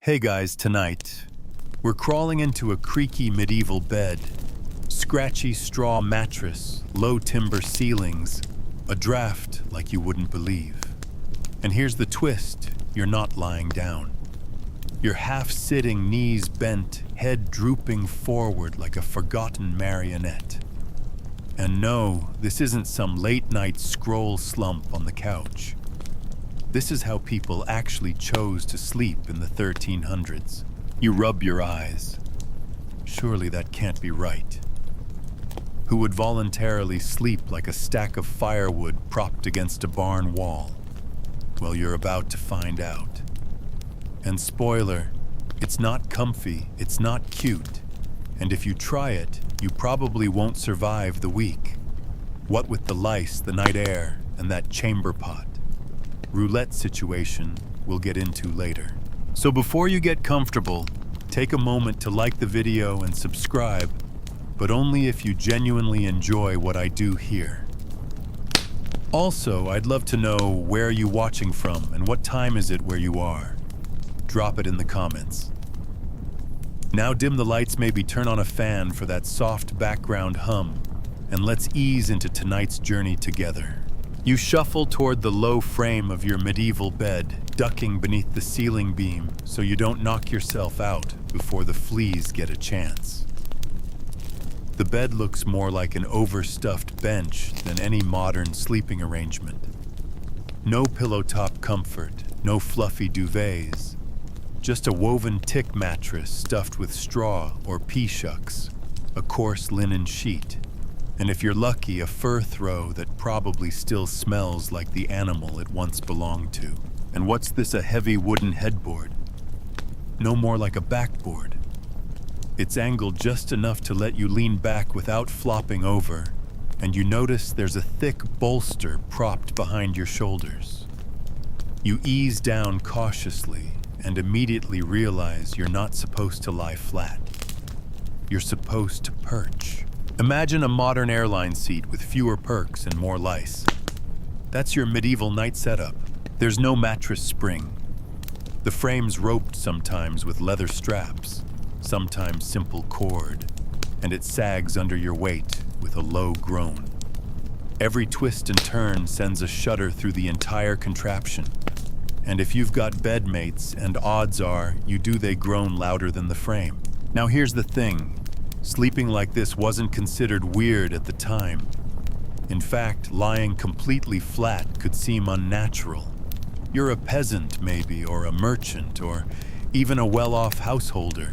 Hey guys, tonight, we're crawling into a creaky medieval bed, scratchy straw mattress, low timber ceilings, a draft like you wouldn't believe. And here's the twist, you're not lying down. You're half-sitting, knees bent, head drooping forward like a forgotten marionette. And no, this isn't some late-night scroll slump on the couch. This is how people actually chose to sleep in the 1300s. You rub your eyes. Surely that can't be right. Who would voluntarily sleep like a stack of firewood propped against a barn wall? Well, you're about to find out. And spoiler, it's not comfy, it's not cute. And if you try it, you probably won't survive the week. What with the lice, the night air, and that chamber pot. Roulette situation we'll get into later. So before you get comfortable, take a moment to like the video and subscribe, but only if you genuinely enjoy what I do here. Also, I'd love to know where you're watching from and what time is it where you are. Drop it in the comments. Now dim the lights, maybe turn on a fan for that soft background hum, and let's ease into tonight's journey together. You shuffle toward the low frame of your medieval bed, ducking beneath the ceiling beam so you don't knock yourself out before the fleas get a chance. The bed looks more like an overstuffed bench than any modern sleeping arrangement. No pillow-top comfort, no fluffy duvets, just a woven tick mattress stuffed with straw or pea shucks, a coarse linen sheet, and if you're lucky, a fur throw that probably still smells like the animal it once belonged to. And what's this, a heavy wooden headboard? No more like a backboard. It's angled just enough to let you lean back without flopping over, and you notice there's a thick bolster propped behind your shoulders. You ease down cautiously and immediately realize you're not supposed to lie flat. You're supposed to perch. Imagine a modern airline seat with fewer perks and more lice. That's your medieval night setup. There's no mattress spring. The frame's roped sometimes with leather straps, sometimes simple cord, and it sags under your weight with a low groan. Every twist and turn sends a shudder through the entire contraption. And if you've got bedmates, and odds are you do, they groan louder than the frame. Now here's the thing. Sleeping like this wasn't considered weird at the time. In fact, lying completely flat could seem unnatural. You're a peasant, maybe, or a merchant, or even a well-off householder.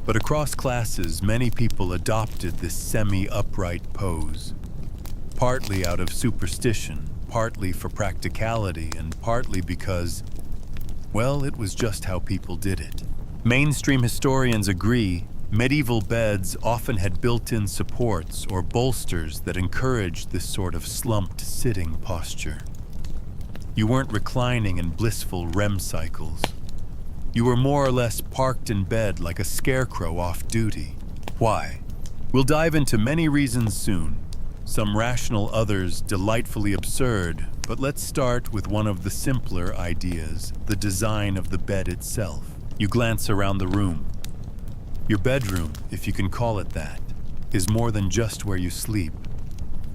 But across classes, many people adopted this semi-upright pose. Partly out of superstition, partly for practicality, and partly because, well, it was just how people did it. Mainstream historians agree medieval beds often had built-in supports or bolsters that encouraged this sort of slumped sitting posture. You weren't reclining in blissful REM cycles. You were more or less parked in bed like a scarecrow off duty. Why? We'll dive into many reasons soon, some rational, others delightfully absurd, but let's start with one of the simpler ideas, the design of the bed itself. You glance around the room. Your bedroom, if you can call it that, is more than just where you sleep.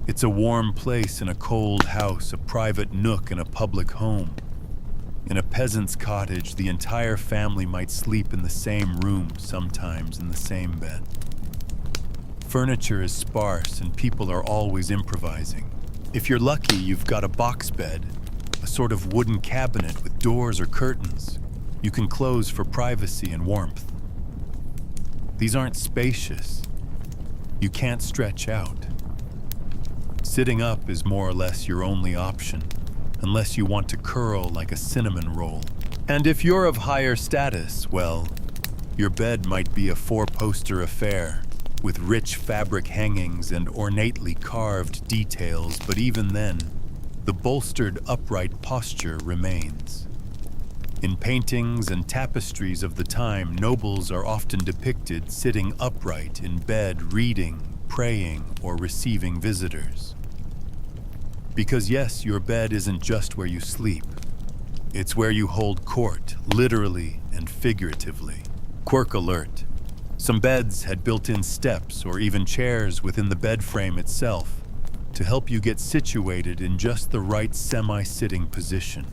It's a warm place in a cold house, a private nook in a public home. In a peasant's cottage, the entire family might sleep in the same room, sometimes in the same bed. Furniture is sparse and people are always improvising. If you're lucky, you've got a box bed, a sort of wooden cabinet with doors or curtains you can close for privacy and warmth. These aren't spacious. You can't stretch out. Sitting up is more or less your only option, unless you want to curl like a cinnamon roll. And if you're of higher status, well, your bed might be a four-poster affair, with rich fabric hangings and ornately carved details, but even then, the bolstered upright posture remains. In paintings and tapestries of the time, nobles are often depicted sitting upright in bed, reading, praying, or receiving visitors. Because yes, your bed isn't just where you sleep. It's where you hold court, literally and figuratively. Quirk alert. Some beds had built-in steps or even chairs within the bed frame itself to help you get situated in just the right semi-sitting position.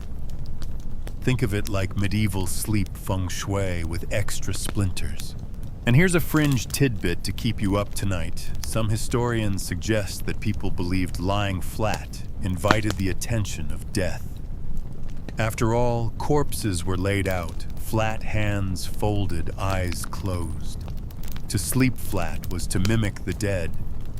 Think of it like medieval sleep feng shui with extra splinters. And here's a fringe tidbit to keep you up tonight. Some historians suggest that people believed lying flat invited the attention of death. After all, corpses were laid out, flat hands folded, eyes closed. To sleep flat was to mimic the dead,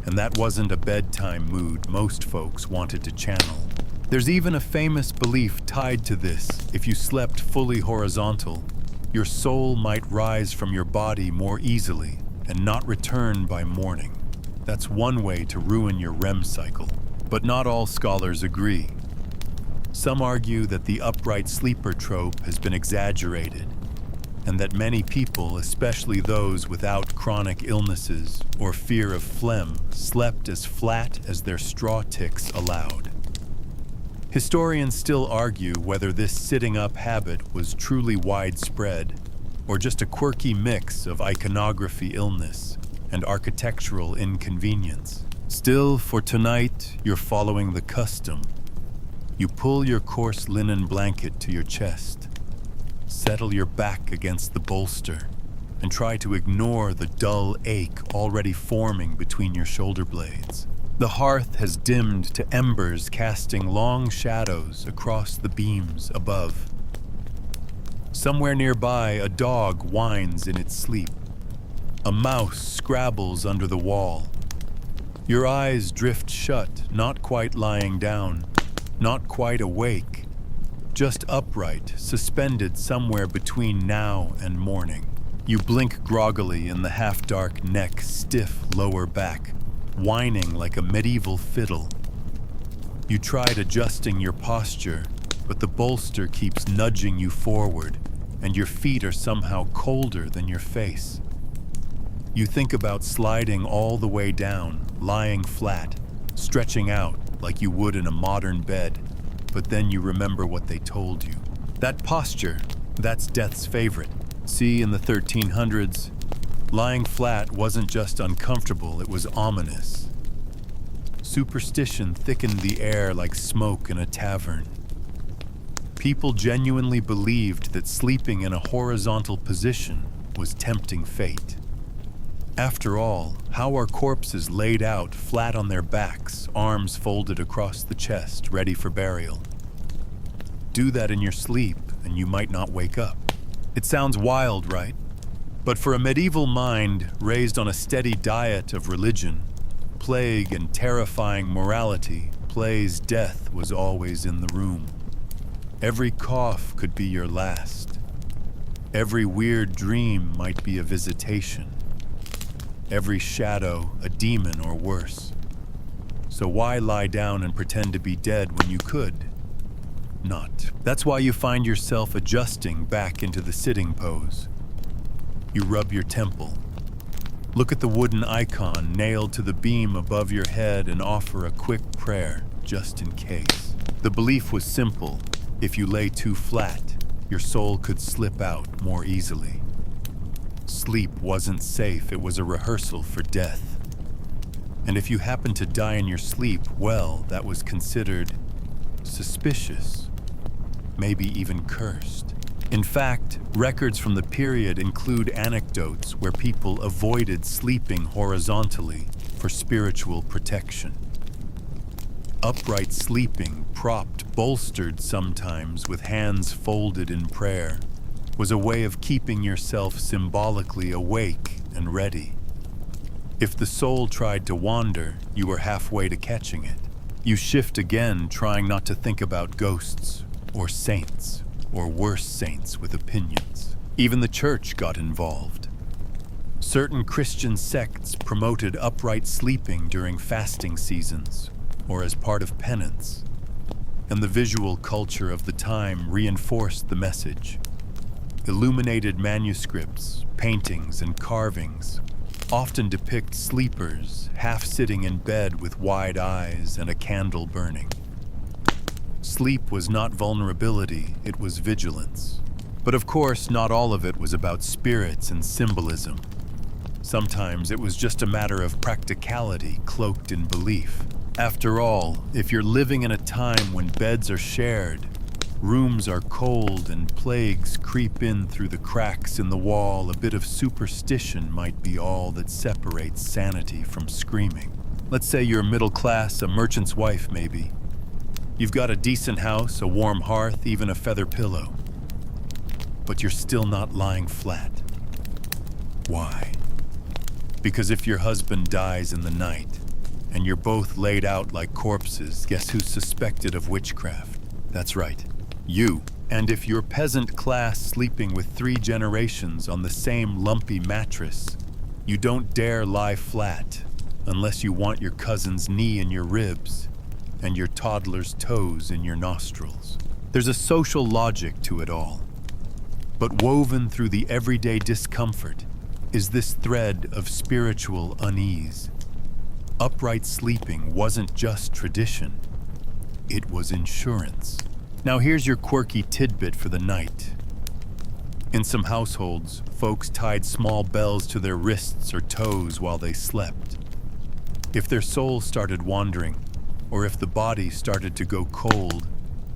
and that wasn't a bedtime mood most folks wanted to channel. There's even a famous belief tied to this. If you slept fully horizontal, your soul might rise from your body more easily and not return by morning. That's one way to ruin your REM cycle. But not all scholars agree. Some argue that the upright sleeper trope has been exaggerated, and that many people, especially those without chronic illnesses or fear of phlegm, slept as flat as their straw ticks allowed. Historians still argue whether this sitting-up habit was truly widespread or just a quirky mix of iconography illness and architectural inconvenience. Still, for tonight, you're following the custom. You pull your coarse linen blanket to your chest, settle your back against the bolster, and try to ignore the dull ache already forming between your shoulder blades. The hearth has dimmed to embers casting long shadows across the beams above. Somewhere nearby, a dog whines in its sleep. A mouse scrabbles under the wall. Your eyes drift shut, not quite lying down, not quite awake, just upright, suspended somewhere between now and morning. You blink groggily in the half-dark neck, stiff lower back, whining like a medieval fiddle. You tried adjusting your posture, but the bolster keeps nudging you forward, and your feet are somehow colder than your face. You think about sliding all the way down, lying flat, stretching out like you would in a modern bed, but then you remember what they told you. That posture, that's death's favorite. See, in the 1300s, lying flat wasn't just uncomfortable, it was ominous. Superstition thickened the air like smoke in a tavern. People genuinely believed that sleeping in a horizontal position was tempting fate. After all, how are corpses laid out flat on their backs, arms folded across the chest, ready for burial? Do that in your sleep, and you might not wake up. It sounds wild, right? But for a medieval mind raised on a steady diet of religion, plague, and terrifying morality, Play's death was always in the room. Every cough could be your last. Every weird dream might be a visitation. Every shadow a demon or worse. So why lie down and pretend to be dead when you could? Not. That's why you find yourself adjusting back into the sitting pose. You rub your temple. Look at the wooden icon nailed to the beam above your head and offer a quick prayer, just in case. The belief was simple. If you lay too flat, your soul could slip out more easily. Sleep wasn't safe, it was a rehearsal for death. And if you happened to die in your sleep, well, that was considered suspicious, maybe even cursed. In fact, records from the period include anecdotes where people avoided sleeping horizontally for spiritual protection. Upright sleeping, propped, bolstered sometimes with hands folded in prayer, was a way of keeping yourself symbolically awake and ready. If the soul tried to wander, you were halfway to catching it. You shift again, trying not to think about ghosts or saints or worse saints with opinions. Even the church got involved. Certain Christian sects promoted upright sleeping during fasting seasons or as part of penance, and the visual culture of the time reinforced the message. Illuminated manuscripts, paintings, and carvings often depict sleepers half sitting in bed with wide eyes and a candle burning. Sleep was not vulnerability, it was vigilance. But of course, not all of it was about spirits and symbolism. Sometimes it was just a matter of practicality cloaked in belief. After all, if you're living in a time when beds are shared, rooms are cold, and plagues creep in through the cracks in the wall, a bit of superstition might be all that separates sanity from screaming. Let's say you're middle class, a merchant's wife maybe. You've got a decent house, a warm hearth, even a feather pillow. But you're still not lying flat. Why? Because if your husband dies in the night, and you're both laid out like corpses, guess who's suspected of witchcraft? That's right, you. And if you're peasant class sleeping with 3 generations on the same lumpy mattress, you don't dare lie flat unless you want your cousin's knee in your ribs and your toddler's toes in your nostrils. There's a social logic to it all. But woven through the everyday discomfort is this thread of spiritual unease. Upright sleeping wasn't just tradition, it was insurance. Now here's your quirky tidbit for the night. In some households, folks tied small bells to their wrists or toes while they slept. If their soul started wandering, or if the body started to go cold,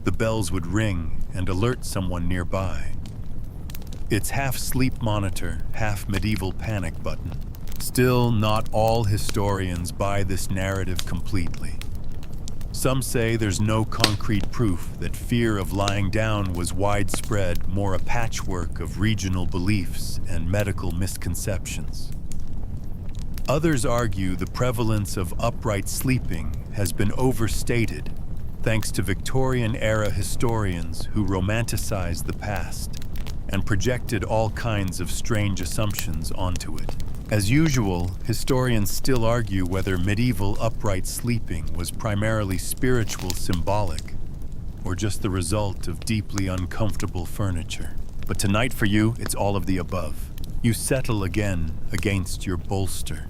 the bells would ring and alert someone nearby. It's half sleep monitor, half medieval panic button. Still, not all historians buy this narrative completely. Some say there's no concrete proof that fear of lying down was widespread, more a patchwork of regional beliefs and medical misconceptions. Others argue the prevalence of upright sleeping has been overstated thanks to Victorian-era historians who romanticized the past and projected all kinds of strange assumptions onto it. As usual, historians still argue whether medieval upright sleeping was primarily spiritual symbolic or just the result of deeply uncomfortable furniture. But tonight for you, it's all of the above. You settle again against your bolster,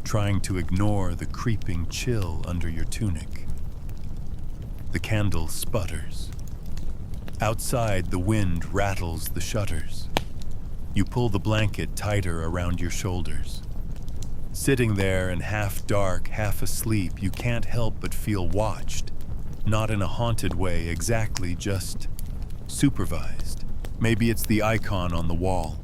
trying to ignore the creeping chill under your tunic. The candle sputters. Outside, the wind rattles the shutters. You pull the blanket tighter around your shoulders. Sitting there in half dark, half asleep, you can't help but feel watched. Not in a haunted way exactly, just supervised. Maybe it's the icon on the wall.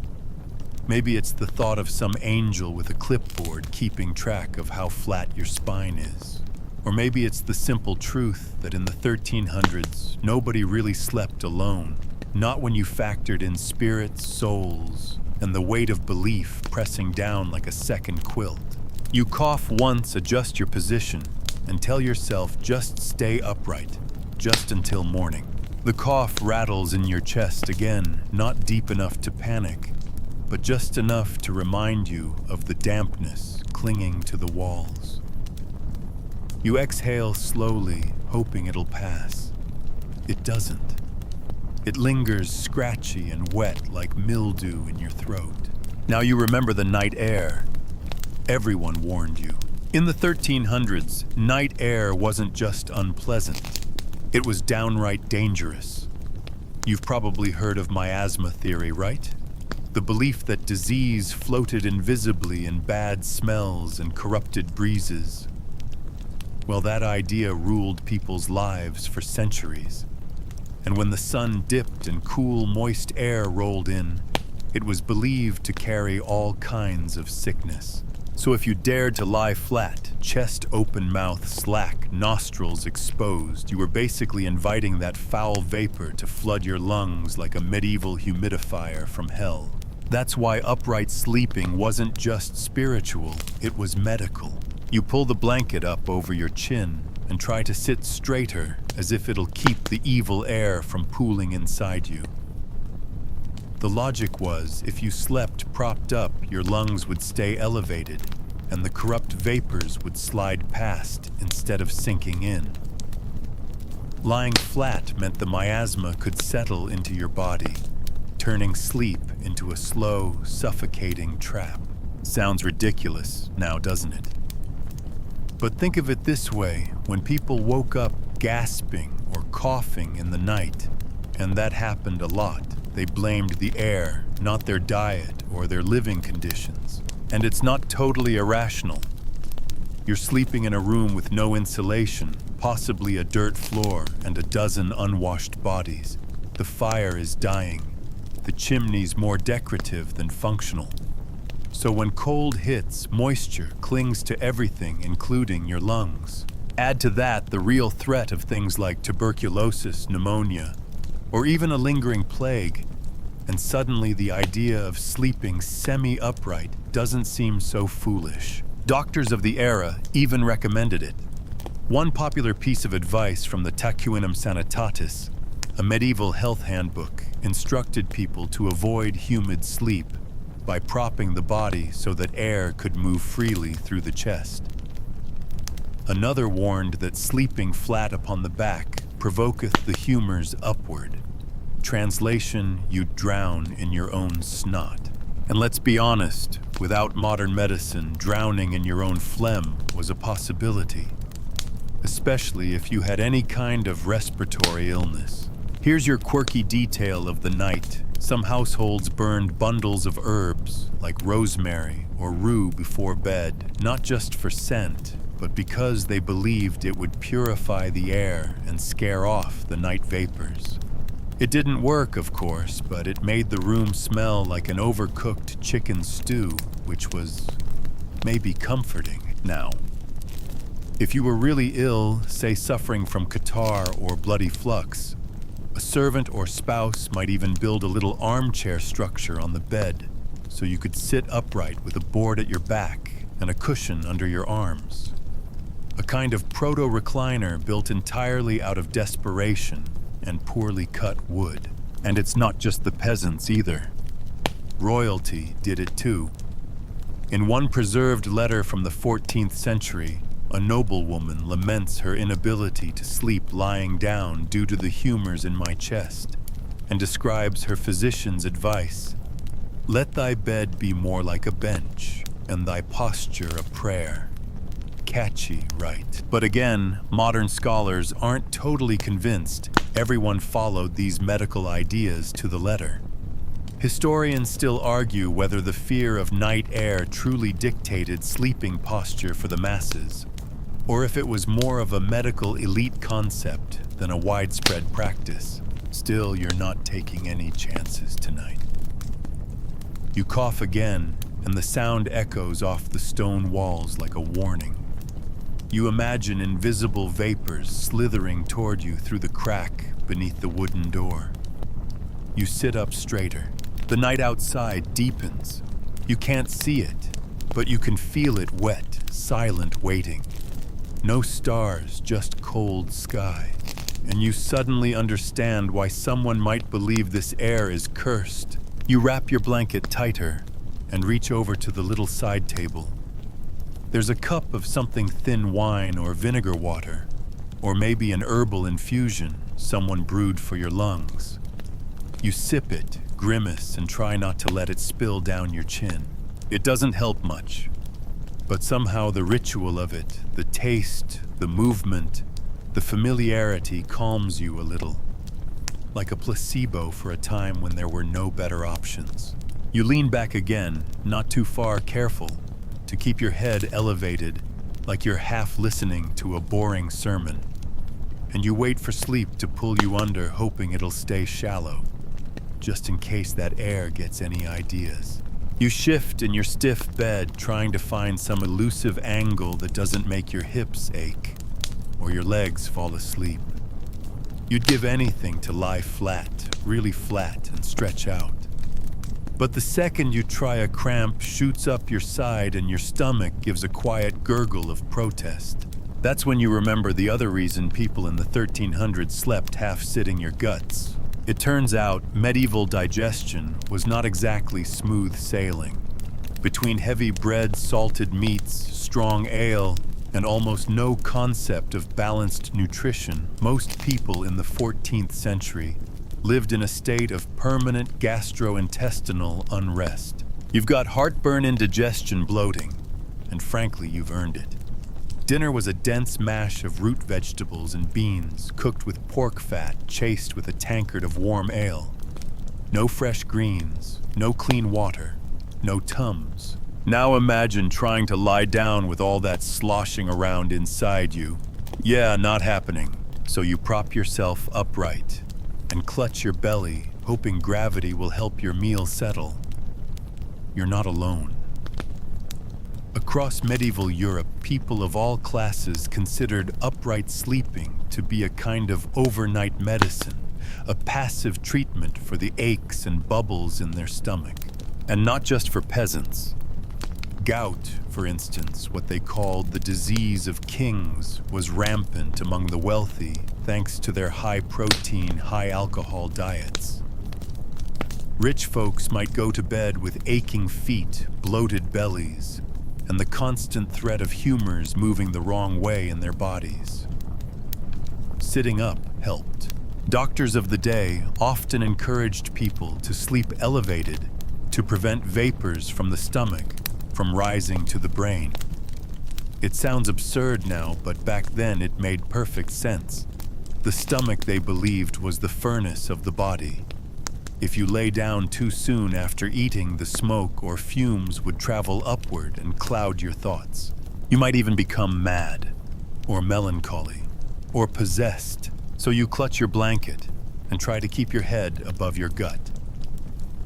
Maybe it's the thought of some angel with a clipboard keeping track of how flat your spine is. Or maybe it's the simple truth that in the 1300s, nobody really slept alone. Not when you factored in spirits, souls, and the weight of belief pressing down like a second quilt. You cough once, adjust your position, and tell yourself just stay upright, just until morning. The cough rattles in your chest again, not deep enough to panic, but just enough to remind you of the dampness clinging to the walls. You exhale slowly, hoping it'll pass. It doesn't. It lingers scratchy and wet like mildew in your throat. Now you remember the night air. Everyone warned you. In the 1300s, night air wasn't just unpleasant. It was downright dangerous. You've probably heard of miasma theory, right? The belief that disease floated invisibly in bad smells and corrupted breezes. Well, that idea ruled people's lives for centuries. And when the sun dipped and cool, moist air rolled in, it was believed to carry all kinds of sickness. So if you dared to lie flat, chest open, mouth slack, nostrils exposed, you were basically inviting that foul vapor to flood your lungs like a medieval humidifier from hell. That's why upright sleeping wasn't just spiritual, it was medical. You pull the blanket up over your chin and try to sit straighter as if it'll keep the evil air from pooling inside you. The logic was, if you slept propped up, your lungs would stay elevated and the corrupt vapors would slide past instead of sinking in. Lying flat meant the miasma could settle into your body, turning sleep into a slow, suffocating trap. Sounds ridiculous now, doesn't it? But think of it this way, when people woke up gasping or coughing in the night, and that happened a lot. They blamed the air, not their diet or their living conditions. And it's not totally irrational. You're sleeping in a room with no insulation, possibly a dirt floor and a dozen unwashed bodies. The fire is dying. The chimney's more decorative than functional. So when cold hits, moisture clings to everything, including your lungs. Add to that the real threat of things like tuberculosis, pneumonia, or even a lingering plague, and suddenly the idea of sleeping semi-upright doesn't seem so foolish. Doctors of the era even recommended it. One popular piece of advice from the Tacuinum Sanitatis, a medieval health handbook, instructed people to avoid humid sleep by propping the body so that air could move freely through the chest. Another warned that sleeping flat upon the back provoketh the humors upward. Translation, you'd drown in your own snot. And let's be honest, without modern medicine, drowning in your own phlegm was a possibility, especially if you had any kind of respiratory illness. Here's your quirky detail of the night. Some households burned bundles of herbs, like rosemary or rue, before bed, not just for scent, but because they believed it would purify the air and scare off the night vapors. It didn't work, of course, but it made the room smell like an overcooked chicken stew, which was maybe comforting. Now, if you were really ill, say suffering from catarrh or bloody flux, a servant or spouse might even build a little armchair structure on the bed so you could sit upright with a board at your back and a cushion under your arms. A kind of proto-recliner built entirely out of desperation and poorly cut wood. And it's not just the peasants either. Royalty did it too. In one preserved letter from the 14th century, a noblewoman laments her inability to sleep lying down due to the humors in my chest, and describes her physician's advice: "Let thy bed be more like a bench, and thy posture a prayer." Catchy, right? But again, modern scholars aren't totally convinced everyone followed these medical ideas to the letter. Historians still argue whether the fear of night air truly dictated sleeping posture for the masses, or if it was more of a medical elite concept than a widespread practice. Still, you're not taking any chances tonight. You cough again, and the sound echoes off the stone walls like a warning. You imagine invisible vapors slithering toward you through the crack beneath the wooden door. You sit up straighter. The night outside deepens. You can't see it, but you can feel it wet, silent waiting. No stars, just cold sky. And you suddenly understand why someone might believe this air is cursed. You wrap your blanket tighter and reach over to the little side table. There's a cup of something thin wine or vinegar water, or maybe an herbal infusion someone brewed for your lungs. You sip it, grimace, and try not to let it spill down your chin. It doesn't help much, but somehow the ritual of it, the taste, the movement, the familiarity calms you a little, like a placebo for a time when there were no better options. You lean back again, not too far, careful to keep your head elevated, like you're half listening to a boring sermon. And you wait for sleep to pull you under, hoping it'll stay shallow, just in case that air gets any ideas. You shift in your stiff bed, trying to find some elusive angle that doesn't make your hips ache, or your legs fall asleep. You'd give anything to lie flat, really flat, and stretch out. But the second you try, a cramp shoots up your side and your stomach gives a quiet gurgle of protest. That's when you remember the other reason people in the 1300s slept half-sitting your guts. It turns out medieval digestion was not exactly smooth sailing. Between heavy bread, salted meats, strong ale, and almost no concept of balanced nutrition, most people in the 14th century lived in a state of permanent gastrointestinal unrest. You've got heartburn, indigestion, bloating, and frankly, you've earned it. Dinner was a dense mash of root vegetables and beans cooked with pork fat chased with a tankard of warm ale. No fresh greens, no clean water, no Tums. Now imagine trying to lie down with all that sloshing around inside you. Yeah, not happening. So you prop yourself upright and clutch your belly, hoping gravity will help your meal settle. You're not alone. Across medieval Europe, people of all classes considered upright sleeping to be a kind of overnight medicine, a passive treatment for the aches and bubbles in their stomach. And not just for peasants. Gout, for instance, what they called the disease of kings, was rampant among the wealthy thanks to their high-protein, high-alcohol diets. Rich folks might go to bed with aching feet, bloated bellies, and the constant threat of humors moving the wrong way in their bodies. Sitting up helped. Doctors of the day often encouraged people to sleep elevated to prevent vapors from the stomach from rising to the brain. It sounds absurd now, but back then it made perfect sense. The stomach, they believed, was the furnace of the body. If you lay down too soon after eating, the smoke or fumes would travel upward and cloud your thoughts. You might even become mad, or melancholy, or possessed, so you clutch your blanket and try to keep your head above your gut.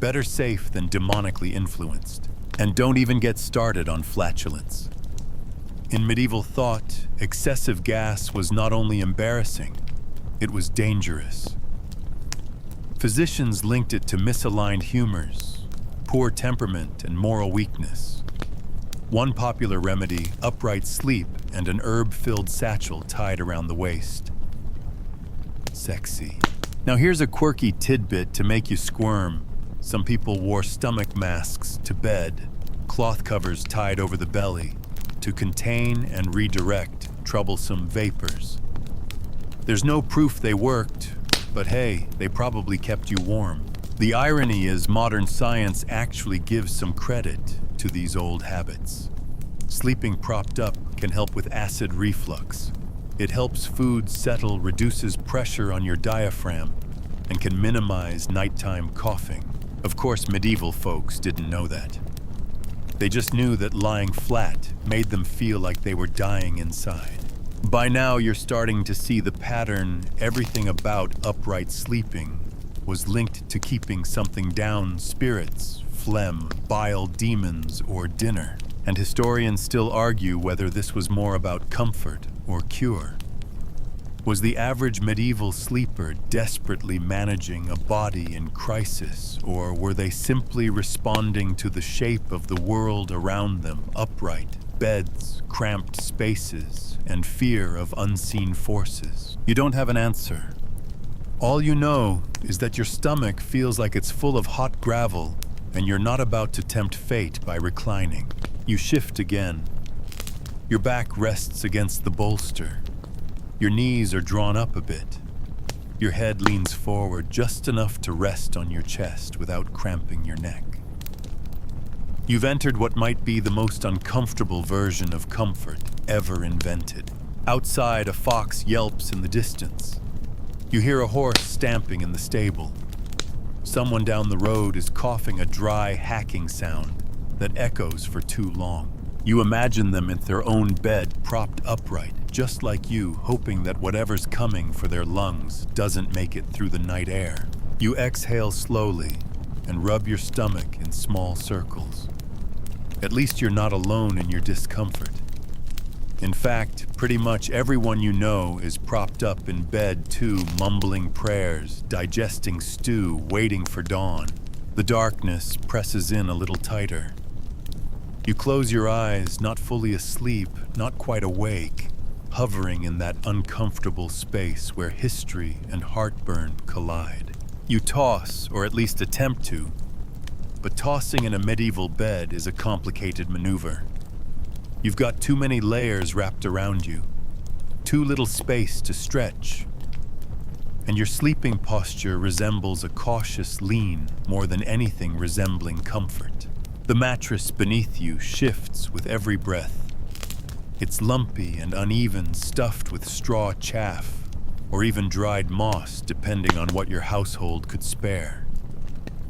Better safe than demonically influenced. And don't even get started on flatulence. In medieval thought, excessive gas was not only embarrassing, it was dangerous. Physicians linked it to misaligned humors, poor temperament, and moral weakness. One popular remedy, upright sleep and an herb-filled satchel tied around the waist. Sexy. Now here's a quirky tidbit to make you squirm. Some people wore stomach masks to bed, cloth covers tied over the belly, to contain and redirect troublesome vapors. There's no proof they worked, but hey, they probably kept you warm. The irony is modern science actually gives some credit to these old habits. Sleeping propped up can help with acid reflux. It helps food settle, reduces pressure on your diaphragm, and can minimize nighttime coughing. Of course, medieval folks didn't know that. They just knew that lying flat made them feel like they were dying inside. By now, you're starting to see the pattern. Everything about upright sleeping was linked to keeping something down: spirits, phlegm, bile demons, or dinner. And historians still argue whether this was more about comfort or cure. Was the average medieval sleeper desperately managing a body in crisis, or were they simply responding to the shape of the world around them: upright beds, cramped spaces, and fear of unseen forces? You don't have an answer. All you know is that your stomach feels like it's full of hot gravel, and you're not about to tempt fate by reclining. You shift again. Your back rests against the bolster. Your knees are drawn up a bit. Your head leans forward just enough to rest on your chest without cramping your neck. You've entered what might be the most uncomfortable version of comfort ever invented. Outside, a fox yelps in the distance. You hear a horse stamping in the stable. Someone down the road is coughing a dry, hacking sound that echoes for too long. You imagine them in their own bed, propped upright, just like you, hoping that whatever's coming for their lungs doesn't make it through the night air. You exhale slowly and rub your stomach in small circles. At least you're not alone in your discomfort. In fact, pretty much everyone you know is propped up in bed too, mumbling prayers, digesting stew, waiting for dawn. The darkness presses in a little tighter. You close your eyes, not fully asleep, not quite awake, hovering in that uncomfortable space where history and heartburn collide. You toss, or at least attempt to, but tossing in a medieval bed is a complicated maneuver. You've got too many layers wrapped around you, too little space to stretch, and your sleeping posture resembles a cautious lean more than anything resembling comfort. The mattress beneath you shifts with every breath. It's lumpy and uneven, stuffed with straw chaff, or even dried moss, depending on what your household could spare.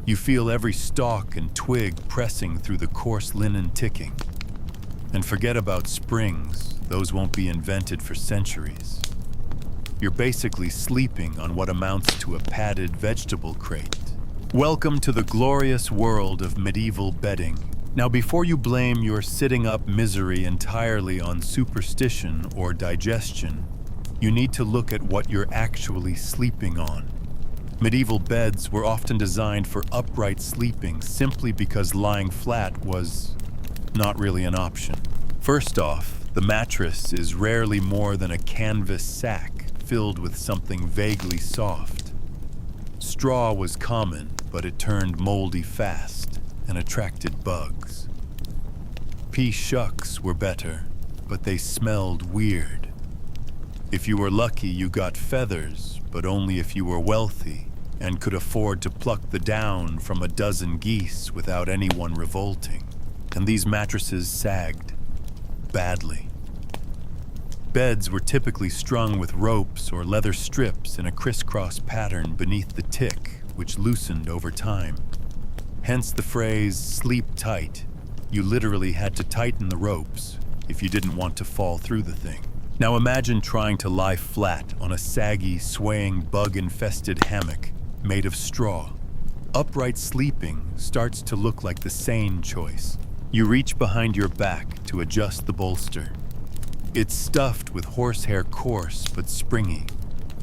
You feel every stalk and twig pressing through the coarse linen ticking. And forget about springs, those won't be invented for centuries. You're basically sleeping on what amounts to a padded vegetable crate. Welcome to the glorious world of medieval bedding. Now, before you blame your sitting-up misery entirely on superstition or digestion, you need to look at what you're actually sleeping on. Medieval beds were often designed for upright sleeping simply because lying flat was not really an option. First off, the mattress is rarely more than a canvas sack filled with something vaguely soft. Straw was common, but it turned moldy fast and attracted bugs. Pea shucks were better, but they smelled weird. If you were lucky, you got feathers, but only if you were wealthy and could afford to pluck the down from a dozen geese without anyone revolting. And these mattresses sagged badly. Beds were typically strung with ropes or leather strips in a crisscross pattern beneath the tick, which loosened over time. Hence the phrase, sleep tight. You literally had to tighten the ropes if you didn't want to fall through the thing. Now imagine trying to lie flat on a saggy, swaying, bug-infested hammock made of straw. Upright sleeping starts to look like the sane choice. You reach behind your back to adjust the bolster. It's stuffed with horsehair, coarse but springy,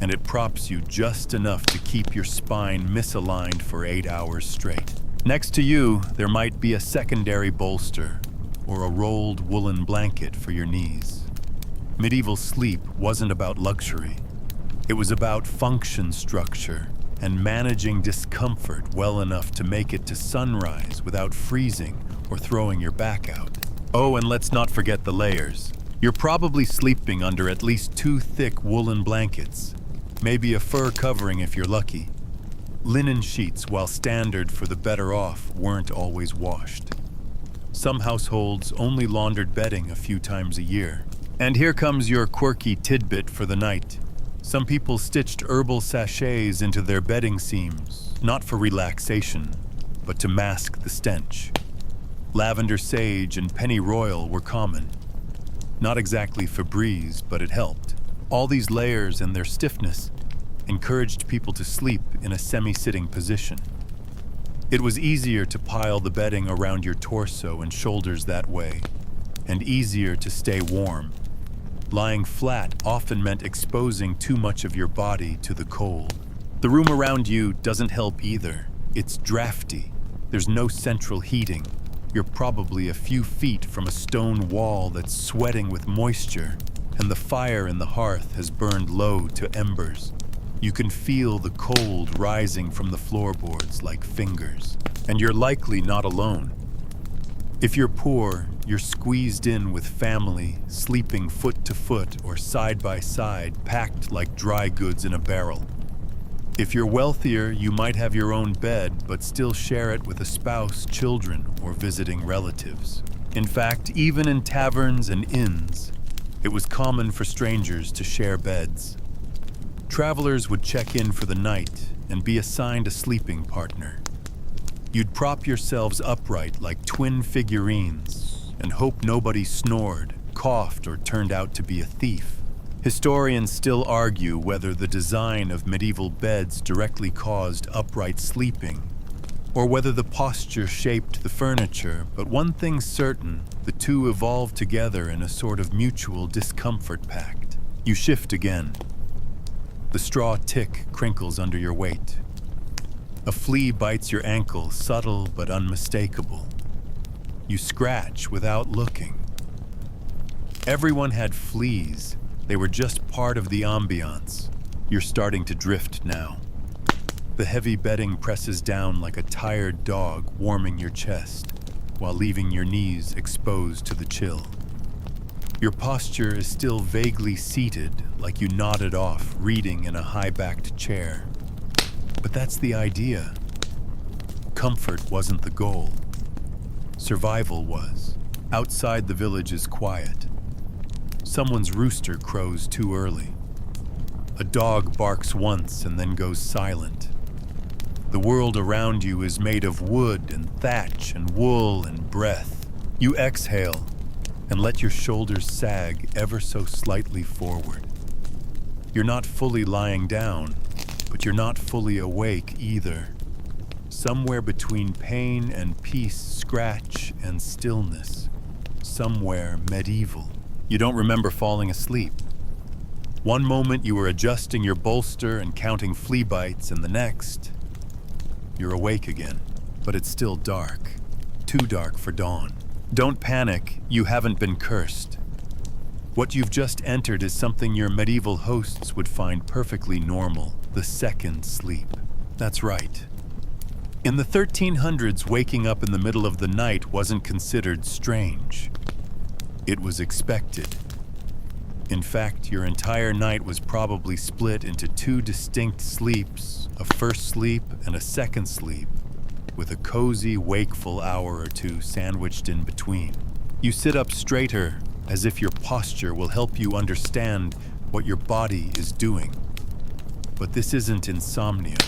and it props you just enough to keep your spine misaligned for 8 hours straight. Next to you, there might be a secondary bolster or a rolled woolen blanket for your knees. Medieval sleep wasn't about luxury. It was about function structure and managing discomfort well enough to make it to sunrise without freezing or throwing your back out. Oh, and let's not forget the layers. You're probably sleeping under at least 2 thick woolen blankets, maybe a fur covering if you're lucky. Linen sheets, while standard for the better off, weren't always washed. Some households only laundered bedding a few times a year. And here comes your quirky tidbit for the night. Some people stitched herbal sachets into their bedding seams, not for relaxation, but to mask the stench. Lavender sage and pennyroyal were common. Not exactly Febreze, but it helped. All these layers and their stiffness encouraged people to sleep in a semi-sitting position. It was easier to pile the bedding around your torso and shoulders that way, and easier to stay warm. Lying flat often meant exposing too much of your body to the cold. The room around you doesn't help either. It's drafty. There's no central heating. You're probably a few feet from a stone wall that's sweating with moisture, and the fire in the hearth has burned low to embers. You can feel the cold rising from the floorboards like fingers, and you're likely not alone. If you're poor, you're squeezed in with family, sleeping foot to foot or side by side, packed like dry goods in a barrel. If you're wealthier, you might have your own bed, but still share it with a spouse, children, or visiting relatives. In fact, even in taverns and inns, it was common for strangers to share beds. Travelers would check in for the night and be assigned a sleeping partner. You'd prop yourselves upright like twin figurines and hope nobody snored, coughed, or turned out to be a thief. Historians still argue whether the design of medieval beds directly caused upright sleeping, or whether the posture shaped the furniture, but one thing's certain, the two evolved together in a sort of mutual discomfort pact. You shift again. The straw tick crinkles under your weight. A flea bites your ankle, subtle but unmistakable. You scratch without looking. Everyone had fleas. They were just part of the ambiance. You're starting to drift now. The heavy bedding presses down like a tired dog, warming your chest, while leaving your knees exposed to the chill. Your posture is still vaguely seated, like you nodded off, reading in a high-backed chair. But that's the idea. Comfort wasn't the goal. Survival was. Outside the village is quiet. Someone's rooster crows too early. A dog barks once and then goes silent. The world around you is made of wood and thatch and wool and breath. You exhale and let your shoulders sag ever so slightly forward. You're not fully lying down, but you're not fully awake either. Somewhere between pain and peace, scratch and stillness. Somewhere medieval. You don't remember falling asleep. One moment you were adjusting your bolster and counting flea bites, and the next, you're awake again. But it's still dark. Too dark for dawn. Don't panic, you haven't been cursed. What you've just entered is something your medieval hosts would find perfectly normal, the second sleep. That's right. In the 1300s, waking up in the middle of the night wasn't considered strange. It was expected. In fact, your entire night was probably split into two distinct sleeps, a first sleep and a second sleep, with a cozy, wakeful hour or two sandwiched in between. You sit up straighter, as if your posture will help you understand what your body is doing. But this isn't insomnia.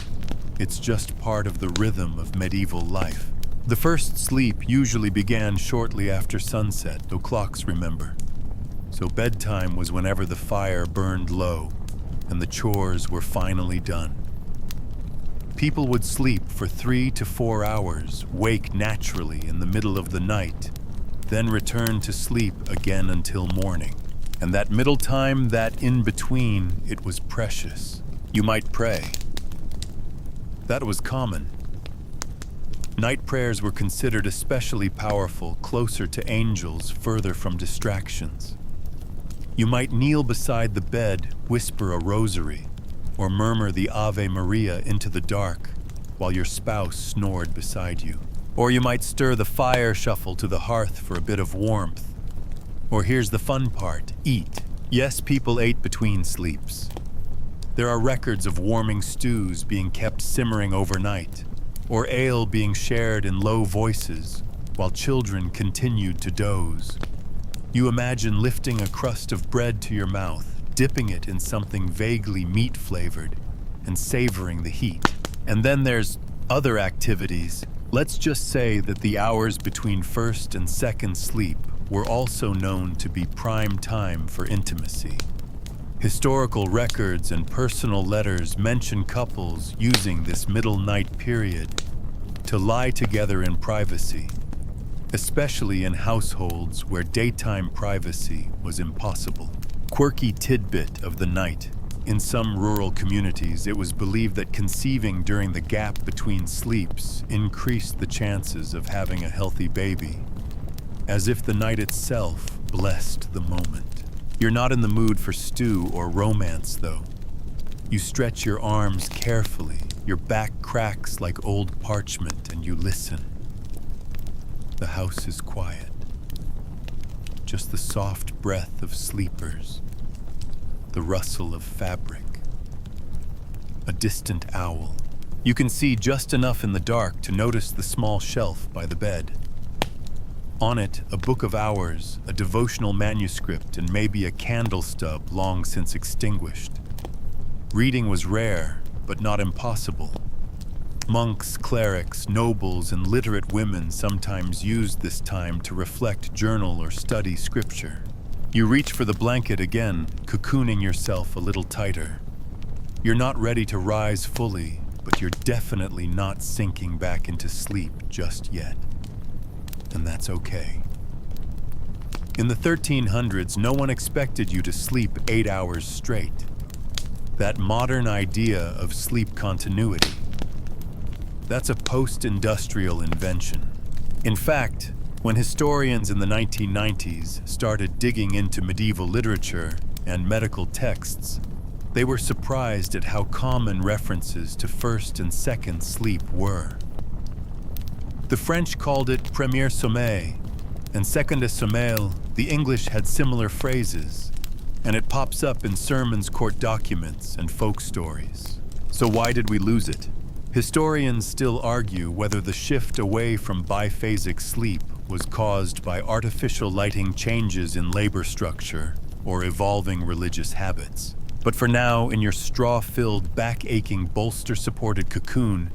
It's just part of the rhythm of medieval life. The first sleep usually began shortly after sunset, though clocks remember. So bedtime was whenever the fire burned low and the chores were finally done. People would sleep for 3 to 4 hours, wake naturally in the middle of the night, then return to sleep again until morning. And that middle time, that in-between, it was precious. You might pray. That was common. Night prayers were considered especially powerful, closer to angels, further from distractions. You might kneel beside the bed, whisper a rosary, or murmur the Ave Maria into the dark while your spouse snored beside you. Or you might stir the fire shuffle to the hearth for a bit of warmth. Or here's the fun part, eat. Yes, people ate between sleeps. There are records of warming stews being kept simmering overnight, or ale being shared in low voices while children continued to doze. You imagine lifting a crust of bread to your mouth, dipping it in something vaguely meat-flavored, and savoring the heat. And then there's other activities. Let's just say that the hours between first and second sleep were also known to be prime time for intimacy. Historical records and personal letters mention couples using this middle night period to lie together in privacy, especially in households where daytime privacy was impossible. Quirky tidbit of the night. In some rural communities, it was believed that conceiving during the gap between sleeps increased the chances of having a healthy baby, as if the night itself blessed the moment. You're not in the mood for stew or romance, though. You stretch your arms carefully, your back cracks like old parchment, and you listen. The house is quiet. Just the soft breath of sleepers, the rustle of fabric, a distant owl. You can see just enough in the dark to notice the small shelf by the bed. On it, a book of hours, a devotional manuscript, and maybe a candle stub long since extinguished. Reading was rare, but not impossible. Monks, clerics, nobles, and literate women sometimes used this time to reflect, journal, or study scripture. You reach for the blanket again, cocooning yourself a little tighter. You're not ready to rise fully, but you're definitely not sinking back into sleep just yet. And that's okay. In the 1300s, no one expected you to sleep 8 hours straight. That modern idea of sleep continuity, that's a post-industrial invention. In fact, when historians in the 1990s started digging into medieval literature and medical texts, they were surprised at how common references to first and second sleep were. The French called it premier sommeil, and seconde sommeil. The English had similar phrases, and it pops up in sermons, court documents, and folk stories. So why did we lose it? Historians still argue whether the shift away from biphasic sleep was caused by artificial lighting changes in labor structure, or evolving religious habits. But for now, in your straw-filled, back-aching, bolster-supported cocoon,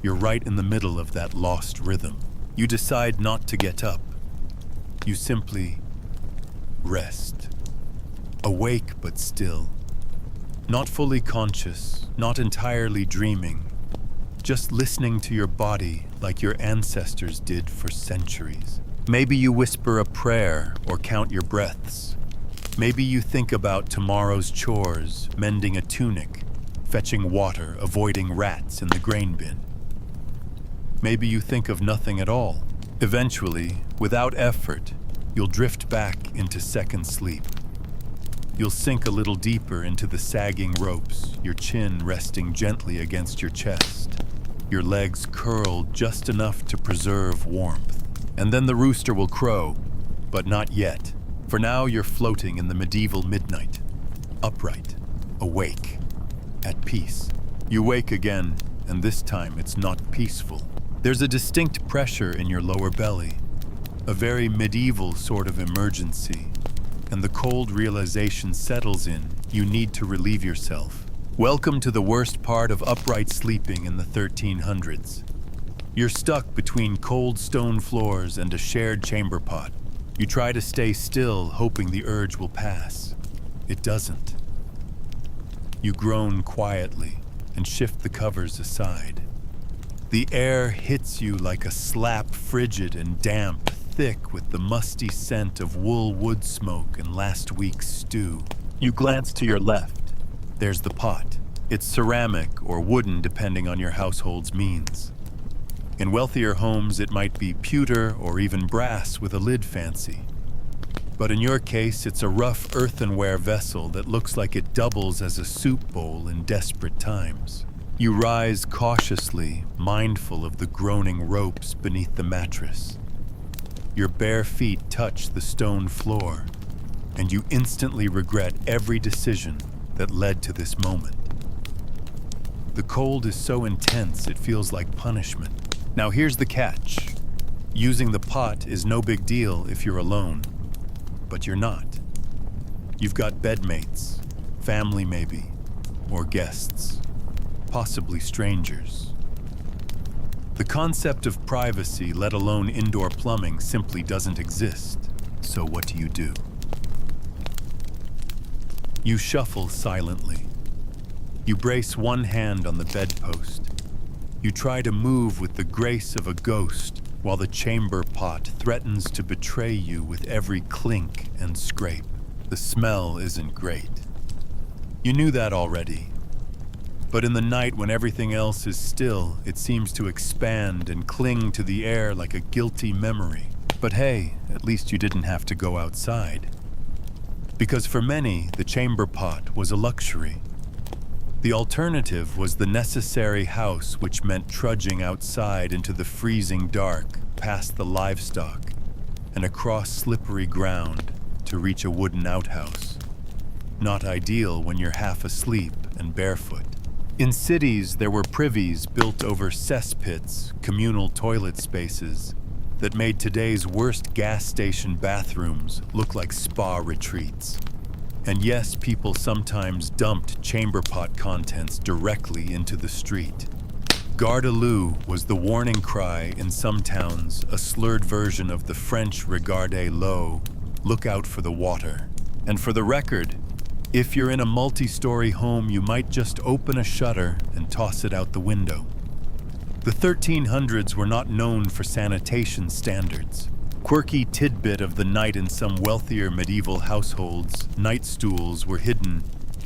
you're right in the middle of that lost rhythm. You decide not to get up. You simply rest. Awake but still. Not fully conscious, not entirely dreaming. Just listening to your body like your ancestors did for centuries. Maybe you whisper a prayer or count your breaths. Maybe you think about tomorrow's chores, mending a tunic, fetching water, avoiding rats in the grain bin. Maybe you think of nothing at all. Eventually, without effort, you'll drift back into second sleep. You'll sink a little deeper into the sagging ropes, your chin resting gently against your chest, your legs curled just enough to preserve warmth. And then the rooster will crow, but not yet. For now, you're floating in the medieval midnight, upright, awake, at peace. You wake again, and this time it's not peaceful. There's a distinct pressure in your lower belly, a very medieval sort of emergency, and the cold realization settles in you need to relieve yourself. Welcome to the worst part of upright sleeping in the 1300s. You're stuck between cold stone floors and a shared chamber pot. You try to stay still, hoping the urge will pass. It doesn't. You groan quietly and shift the covers aside. The air hits you like a slap, frigid and damp, thick with the musty scent of wool wood smoke and last week's stew. You glance to your left. There's the pot. It's ceramic or wooden depending on your household's means. In wealthier homes, it might be pewter or even brass with a lid fancy. But in your case, it's a rough earthenware vessel that looks like it doubles as a soup bowl in desperate times. You rise cautiously, mindful of the groaning ropes beneath the mattress. Your bare feet touch the stone floor, and you instantly regret every decision that led to this moment. The cold is so intense it feels like punishment. Now here's the catch. Using the pot is no big deal if you're alone, but you're not. You've got bedmates, family maybe, or guests, possibly strangers. The concept of privacy, let alone indoor plumbing, simply doesn't exist. So what do? You shuffle silently. You brace one hand on the bedpost. You try to move with the grace of a ghost while the chamber pot threatens to betray you with every clink and scrape. The smell isn't great. You knew that already. But in the night when everything else is still, it seems to expand and cling to the air like a guilty memory. But hey, at least you didn't have to go outside. Because for many, the chamber pot was a luxury. The alternative was the necessary house, which meant trudging outside into the freezing dark, past the livestock, and across slippery ground to reach a wooden outhouse. Not ideal when you're half asleep and barefoot. In cities, there were privies built over cesspits, communal toilet spaces, that made today's worst gas station bathrooms look like spa retreats. And yes, people sometimes dumped chamber pot contents directly into the street. Garde-à-l'eau was the warning cry in some towns, a slurred version of the French regardez-l'eau, look out for the water. And for the record, if you're in a multi-story home, you might just open a shutter and toss it out the window. The 1300s were not known for sanitation standards. Quirky tidbit of the night in some wealthier medieval households, night stools were hidden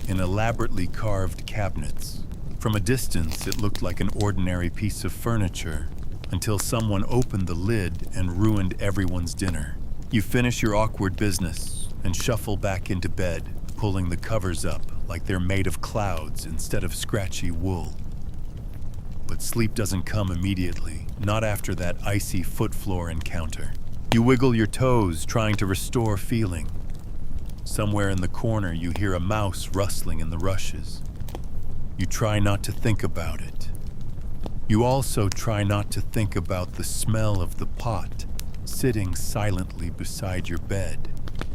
in elaborately carved cabinets. From a distance, it looked like an ordinary piece of furniture until someone opened the lid and ruined everyone's dinner. You finish your awkward business and shuffle back into bed, pulling the covers up like they're made of clouds instead of scratchy wool. But sleep doesn't come immediately, not after that icy foot floor encounter. You wiggle your toes, trying to restore feeling. Somewhere in the corner, you hear a mouse rustling in the rushes. You try not to think about it. You also try not to think about the smell of the pot sitting silently beside your bed,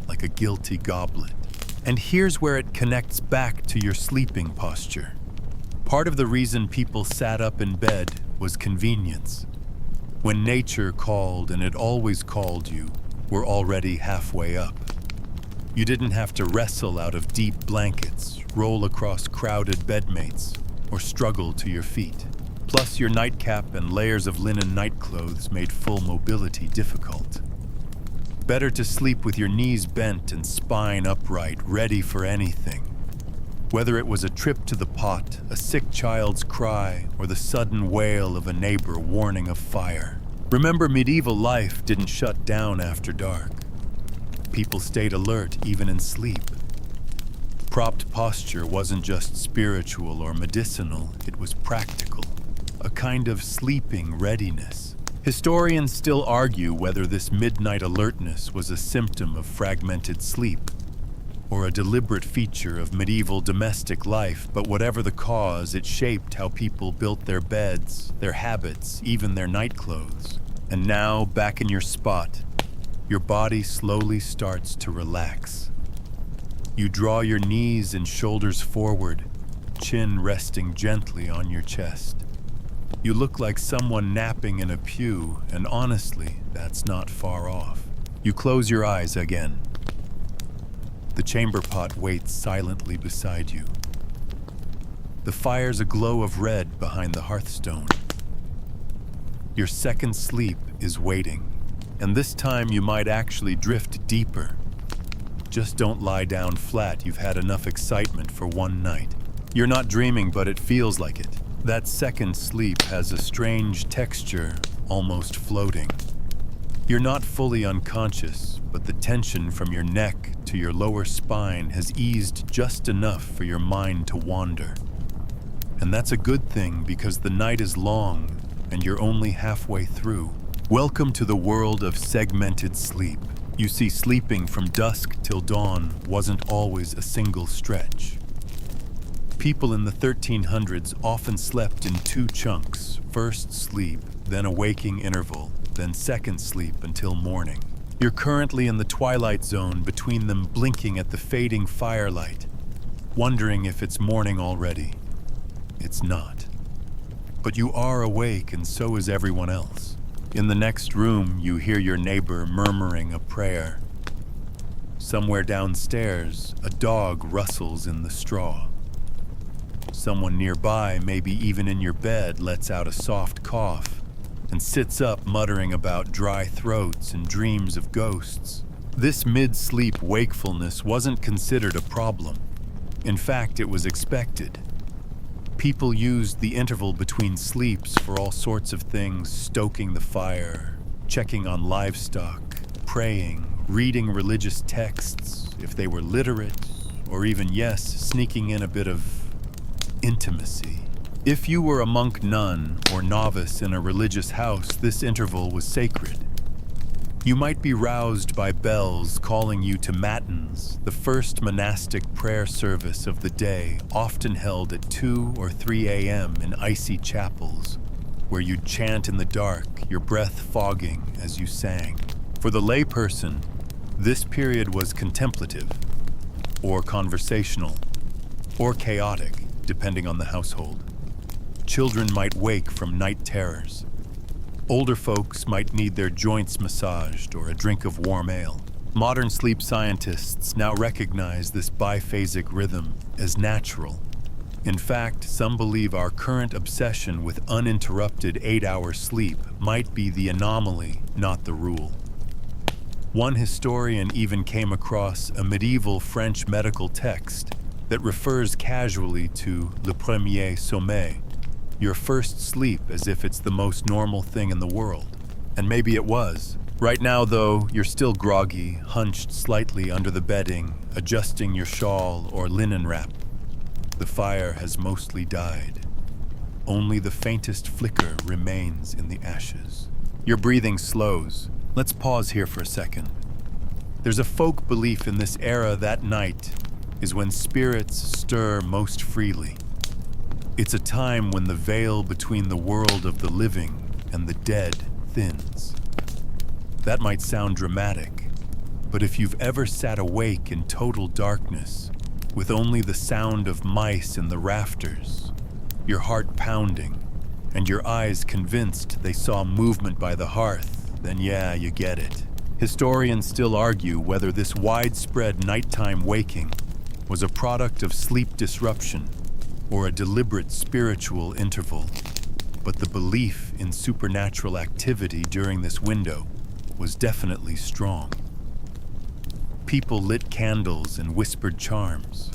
like a guilty goblet. And here's where it connects back to your sleeping posture. Part of the reason people sat up in bed was convenience. When nature called, and it always called you, we're already halfway up. You didn't have to wrestle out of deep blankets, roll across crowded bedmates, or struggle to your feet. Plus, your nightcap and layers of linen nightclothes made full mobility difficult. Better to sleep with your knees bent and spine upright, ready for anything. Whether it was a trip to the pot, a sick child's cry, or the sudden wail of a neighbor warning of fire. Remember, medieval life didn't shut down after dark. People stayed alert even in sleep. Propped posture wasn't just spiritual or medicinal, it was practical. A kind of sleeping readiness. Historians still argue whether this midnight alertness was a symptom of fragmented sleep or a deliberate feature of medieval domestic life, but whatever the cause, it shaped how people built their beds, their habits, even their nightclothes. And now, back in your spot, your body slowly starts to relax. You draw your knees and shoulders forward, chin resting gently on your chest. You look like someone napping in a pew, and honestly, that's not far off. You close your eyes again. The chamber pot waits silently beside you. The fire's a glow of red behind the hearthstone. Your second sleep is waiting, and this time you might actually drift deeper. Just don't lie down flat, you've had enough excitement for one night. You're not dreaming, but it feels like it. That second sleep has a strange texture, almost floating. You're not fully unconscious, but the tension from your neck to your lower spine has eased just enough for your mind to wander. And that's a good thing because the night is long and you're only halfway through. Welcome to the world of segmented sleep. You see, sleeping from dusk till dawn wasn't always a single stretch. People in the 1300s often slept in two chunks, first sleep, then a waking interval, then second sleep until morning. You're currently in the twilight zone between them, blinking at the fading firelight, wondering if it's morning already. It's not. But you are awake, and so is everyone else. In the next room, you hear your neighbor murmuring a prayer. Somewhere downstairs, a dog rustles in the straw. Someone nearby, maybe even in your bed, lets out a soft cough and sits up muttering about dry throats and dreams of ghosts. This mid-sleep wakefulness wasn't considered a problem. In fact, it was expected. People used the interval between sleeps for all sorts of things, stoking the fire, checking on livestock, praying, reading religious texts, if they were literate, or even, yes, sneaking in a bit of intimacy. If you were a monk, nun, or novice in a religious house, this interval was sacred. You might be roused by bells calling you to matins, the first monastic prayer service of the day, often held at 2 or 3 a.m. in icy chapels, where you'd chant in the dark, your breath fogging as you sang. For the layperson, this period was contemplative, or conversational, or chaotic, depending on the household. Children might wake from night terrors. Older folks might need their joints massaged or a drink of warm ale. Modern sleep scientists now recognize this biphasic rhythm as natural. In fact, some believe our current obsession with uninterrupted 8-hour sleep might be the anomaly, not the rule. One historian even came across a medieval French medical text that refers casually to le premier sommeil, your first sleep, as if it's the most normal thing in the world. And maybe it was. Right now, though, you're still groggy, hunched slightly under the bedding, adjusting your shawl or linen wrap. The fire has mostly died. Only the faintest flicker remains in the ashes. Your breathing slows. Let's pause here for a second. There's a folk belief in this era that night is when spirits stir most freely. It's a time when the veil between the world of the living and the dead thins. That might sound dramatic, But if you've ever sat awake in total darkness, with only the sound of mice in the rafters, your heart pounding, and your eyes convinced they saw movement by the hearth, then yeah, you get it. Historians still argue whether this widespread nighttime waking was a product of sleep disruption or a deliberate spiritual interval. But the belief in supernatural activity during this window was definitely strong. People lit candles and whispered charms.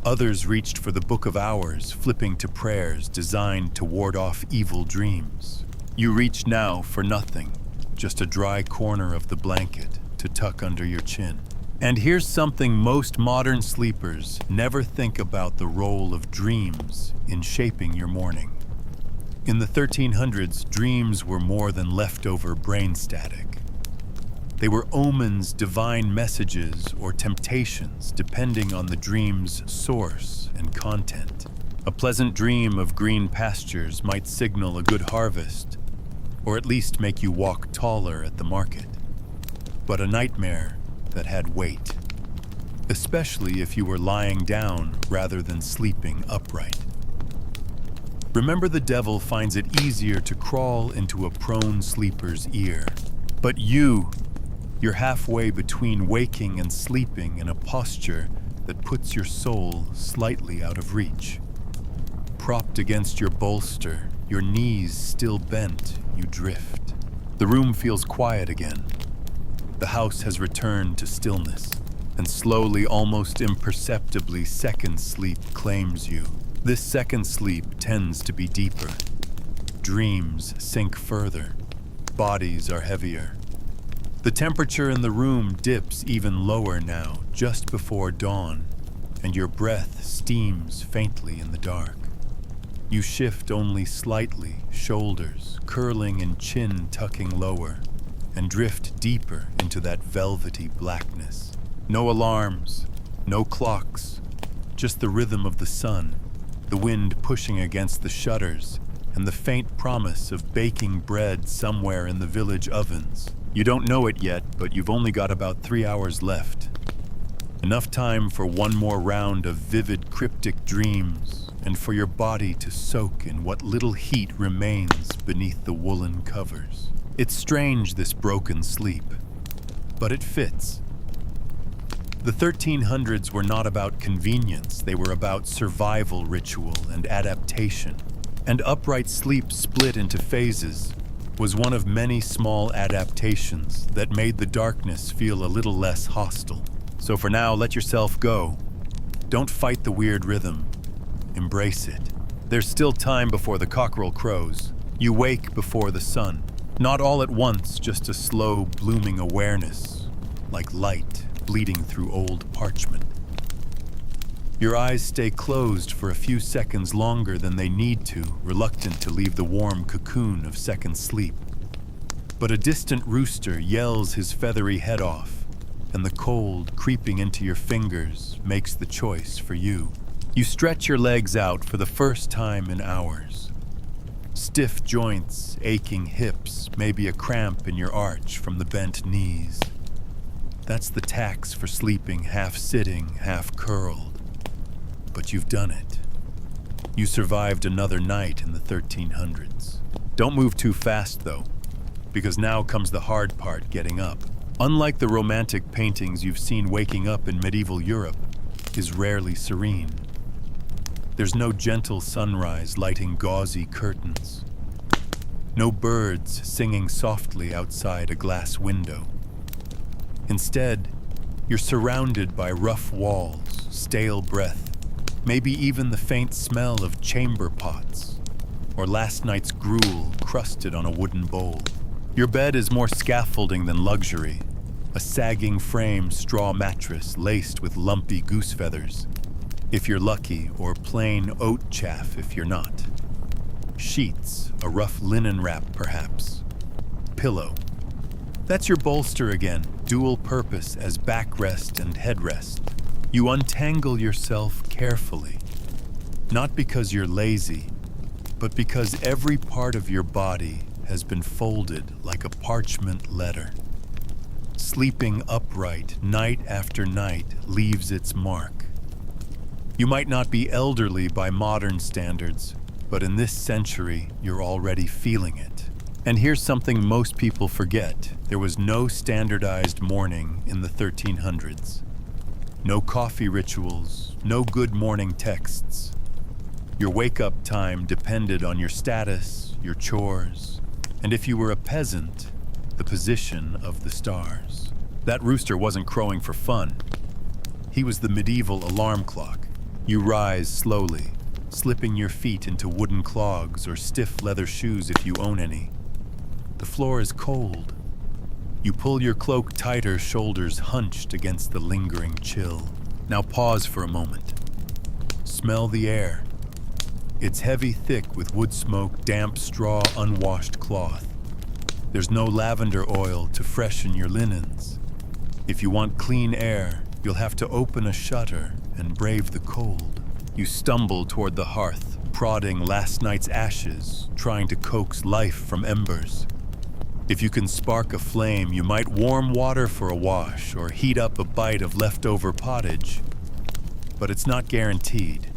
Others reached for the Book of Hours, flipping to prayers designed to ward off evil dreams. You reach now for nothing, just a dry corner of the blanket to tuck under your chin. And here's something most modern sleepers never think about: the role of dreams in shaping your morning. In the 1300s, dreams were more than leftover brain static. They were omens, divine messages, or temptations, depending on the dream's source and content. A pleasant dream of green pastures might signal a good harvest, or at least make you walk taller at the market. But a nightmare that had weight, especially if you were lying down rather than sleeping upright. Remember, the devil finds it easier to crawl into a prone sleeper's ear. But you're halfway between waking and sleeping in a posture that puts your soul slightly out of reach. Propped against your bolster, your knees still bent, you drift. The room feels quiet again. The house has returned to stillness, and slowly, almost imperceptibly, second sleep claims you. This second sleep tends to be deeper. Dreams sink further. Bodies are heavier. The temperature in the room dips even lower now, just before dawn, and your breath steams faintly in the dark. You shift only slightly, shoulders curling and chin tucking lower, and drift deeper into that velvety blackness. No alarms, no clocks, just the rhythm of the sun, the wind pushing against the shutters, and the faint promise of baking bread somewhere in the village ovens. You don't know it yet, but you've only got about 3 hours left. Enough time for one more round of vivid, cryptic dreams, and for your body to soak in what little heat remains beneath the woolen covers. It's strange, this broken sleep, but it fits. The 1300s were not about convenience, they were about survival ritual and adaptation. And upright sleep, split into phases, was one of many small adaptations that made the darkness feel a little less hostile. So for now, let yourself go. Don't fight the weird rhythm. Embrace it. There's still time before the cockerel crows. You wake before the sun. Not all at once, just a slow, blooming awareness, like light bleeding through old parchment. Your eyes stay closed for a few seconds longer than they need to, reluctant to leave the warm cocoon of second sleep. But a distant rooster yells his feathery head off, and the cold creeping into your fingers makes the choice for you. You stretch your legs out for the first time in hours. Stiff joints, aching hips, maybe a cramp in your arch from the bent knees. That's the tax for sleeping half sitting, half curled. But you've done it. You survived another night in the 1300s. Don't move too fast, though, because now comes the hard part: getting up. Unlike the romantic paintings you've seen, waking up in medieval Europe is rarely serene. There's no gentle sunrise lighting gauzy curtains. No birds singing softly outside a glass window. Instead, you're surrounded by rough walls, stale breath, maybe even the faint smell of chamber pots, or last night's gruel crusted on a wooden bowl. Your bed is more scaffolding than luxury, a sagging frame straw mattress laced with lumpy goose feathers, if you're lucky, or plain oat chaff if you're not. Sheets, a rough linen wrap perhaps. Pillow. That's your bolster again, dual purpose as backrest and headrest. You untangle yourself carefully, not because you're lazy, but because every part of your body has been folded like a parchment letter. Sleeping upright night after night leaves its mark. You might not be elderly by modern standards, but in this century, you're already feeling it. And here's something most people forget. There was no standardized morning in the 1300s. No coffee rituals, no good morning texts. Your wake-up time depended on your status, your chores, and if you were a peasant, the position of the stars. That rooster wasn't crowing for fun. He was the medieval alarm clock. You rise slowly, slipping your feet into wooden clogs or stiff leather shoes if you own any. The floor is cold. You pull your cloak tighter, shoulders hunched against the lingering chill. Now pause for a moment. Smell the air. It's heavy, thick with wood smoke, damp straw, unwashed cloth. There's no lavender oil to freshen your linens. If you want clean air, you'll have to open a shutter and brave the cold. You stumble toward the hearth, prodding last night's ashes, trying to coax life from embers. If you can spark a flame, you might warm water for a wash or heat up a bite of leftover pottage. But it's not guaranteed.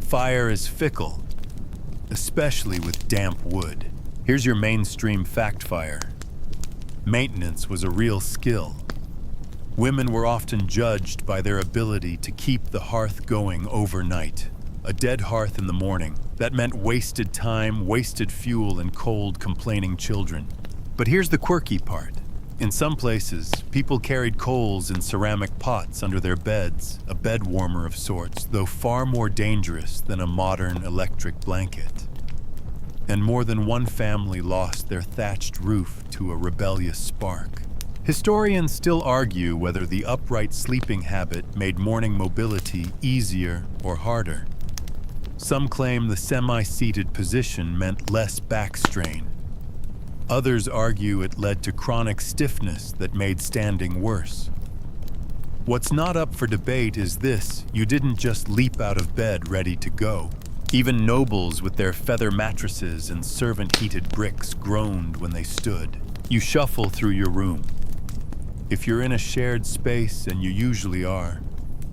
Fire is fickle, especially with damp wood. Here's your mainstream fact fire. Maintenance was a real skill. Women were often judged by their ability to keep the hearth going overnight. A dead hearth in the morning, that meant wasted time, wasted fuel, and cold, complaining children. But here's the quirky part. In some places, people carried coals in ceramic pots under their beds, a bed warmer of sorts, though far more dangerous than a modern electric blanket. And more than one family lost their thatched roof to a rebellious spark. Historians still argue whether the upright sleeping habit made morning mobility easier or harder. Some claim the semi-seated position meant less back strain. Others argue it led to chronic stiffness that made standing worse. What's not up for debate is this: you didn't just leap out of bed ready to go. Even nobles with their feather mattresses and servant-heated bricks groaned when they stood. You shuffle through your room. If you're in a shared space, and you usually are,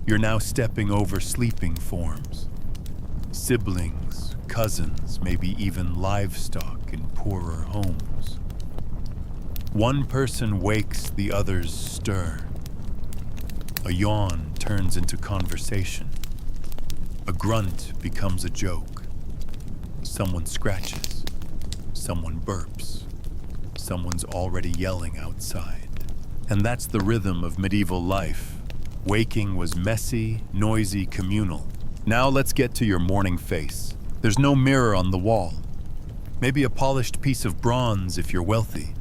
you're now stepping over sleeping forms. Siblings, cousins, maybe even livestock in poorer homes. One person wakes, the others stir. A yawn turns into conversation. A grunt becomes a joke. Someone scratches. Someone burps. Someone's already yelling outside. And that's the rhythm of medieval life. Waking was messy, noisy, communal. Now let's get to your morning face. There's no mirror on the wall. Maybe a polished piece of bronze if you're wealthy.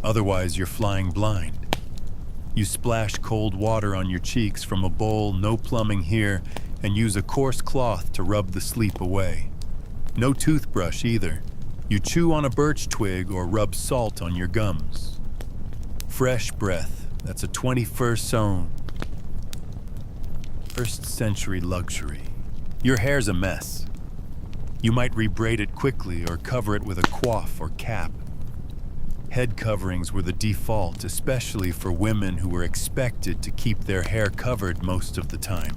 Otherwise, you're flying blind. You splash cold water on your cheeks from a bowl, no plumbing here, and use a coarse cloth to rub the sleep away. No toothbrush either. You chew on a birch twig or rub salt on your gums. Fresh breath, that's a 21st century luxury. Your hair's a mess. You might rebraid it quickly or cover it with a coif or cap. Head coverings were the default, especially for women who were expected to keep their hair covered most of the time.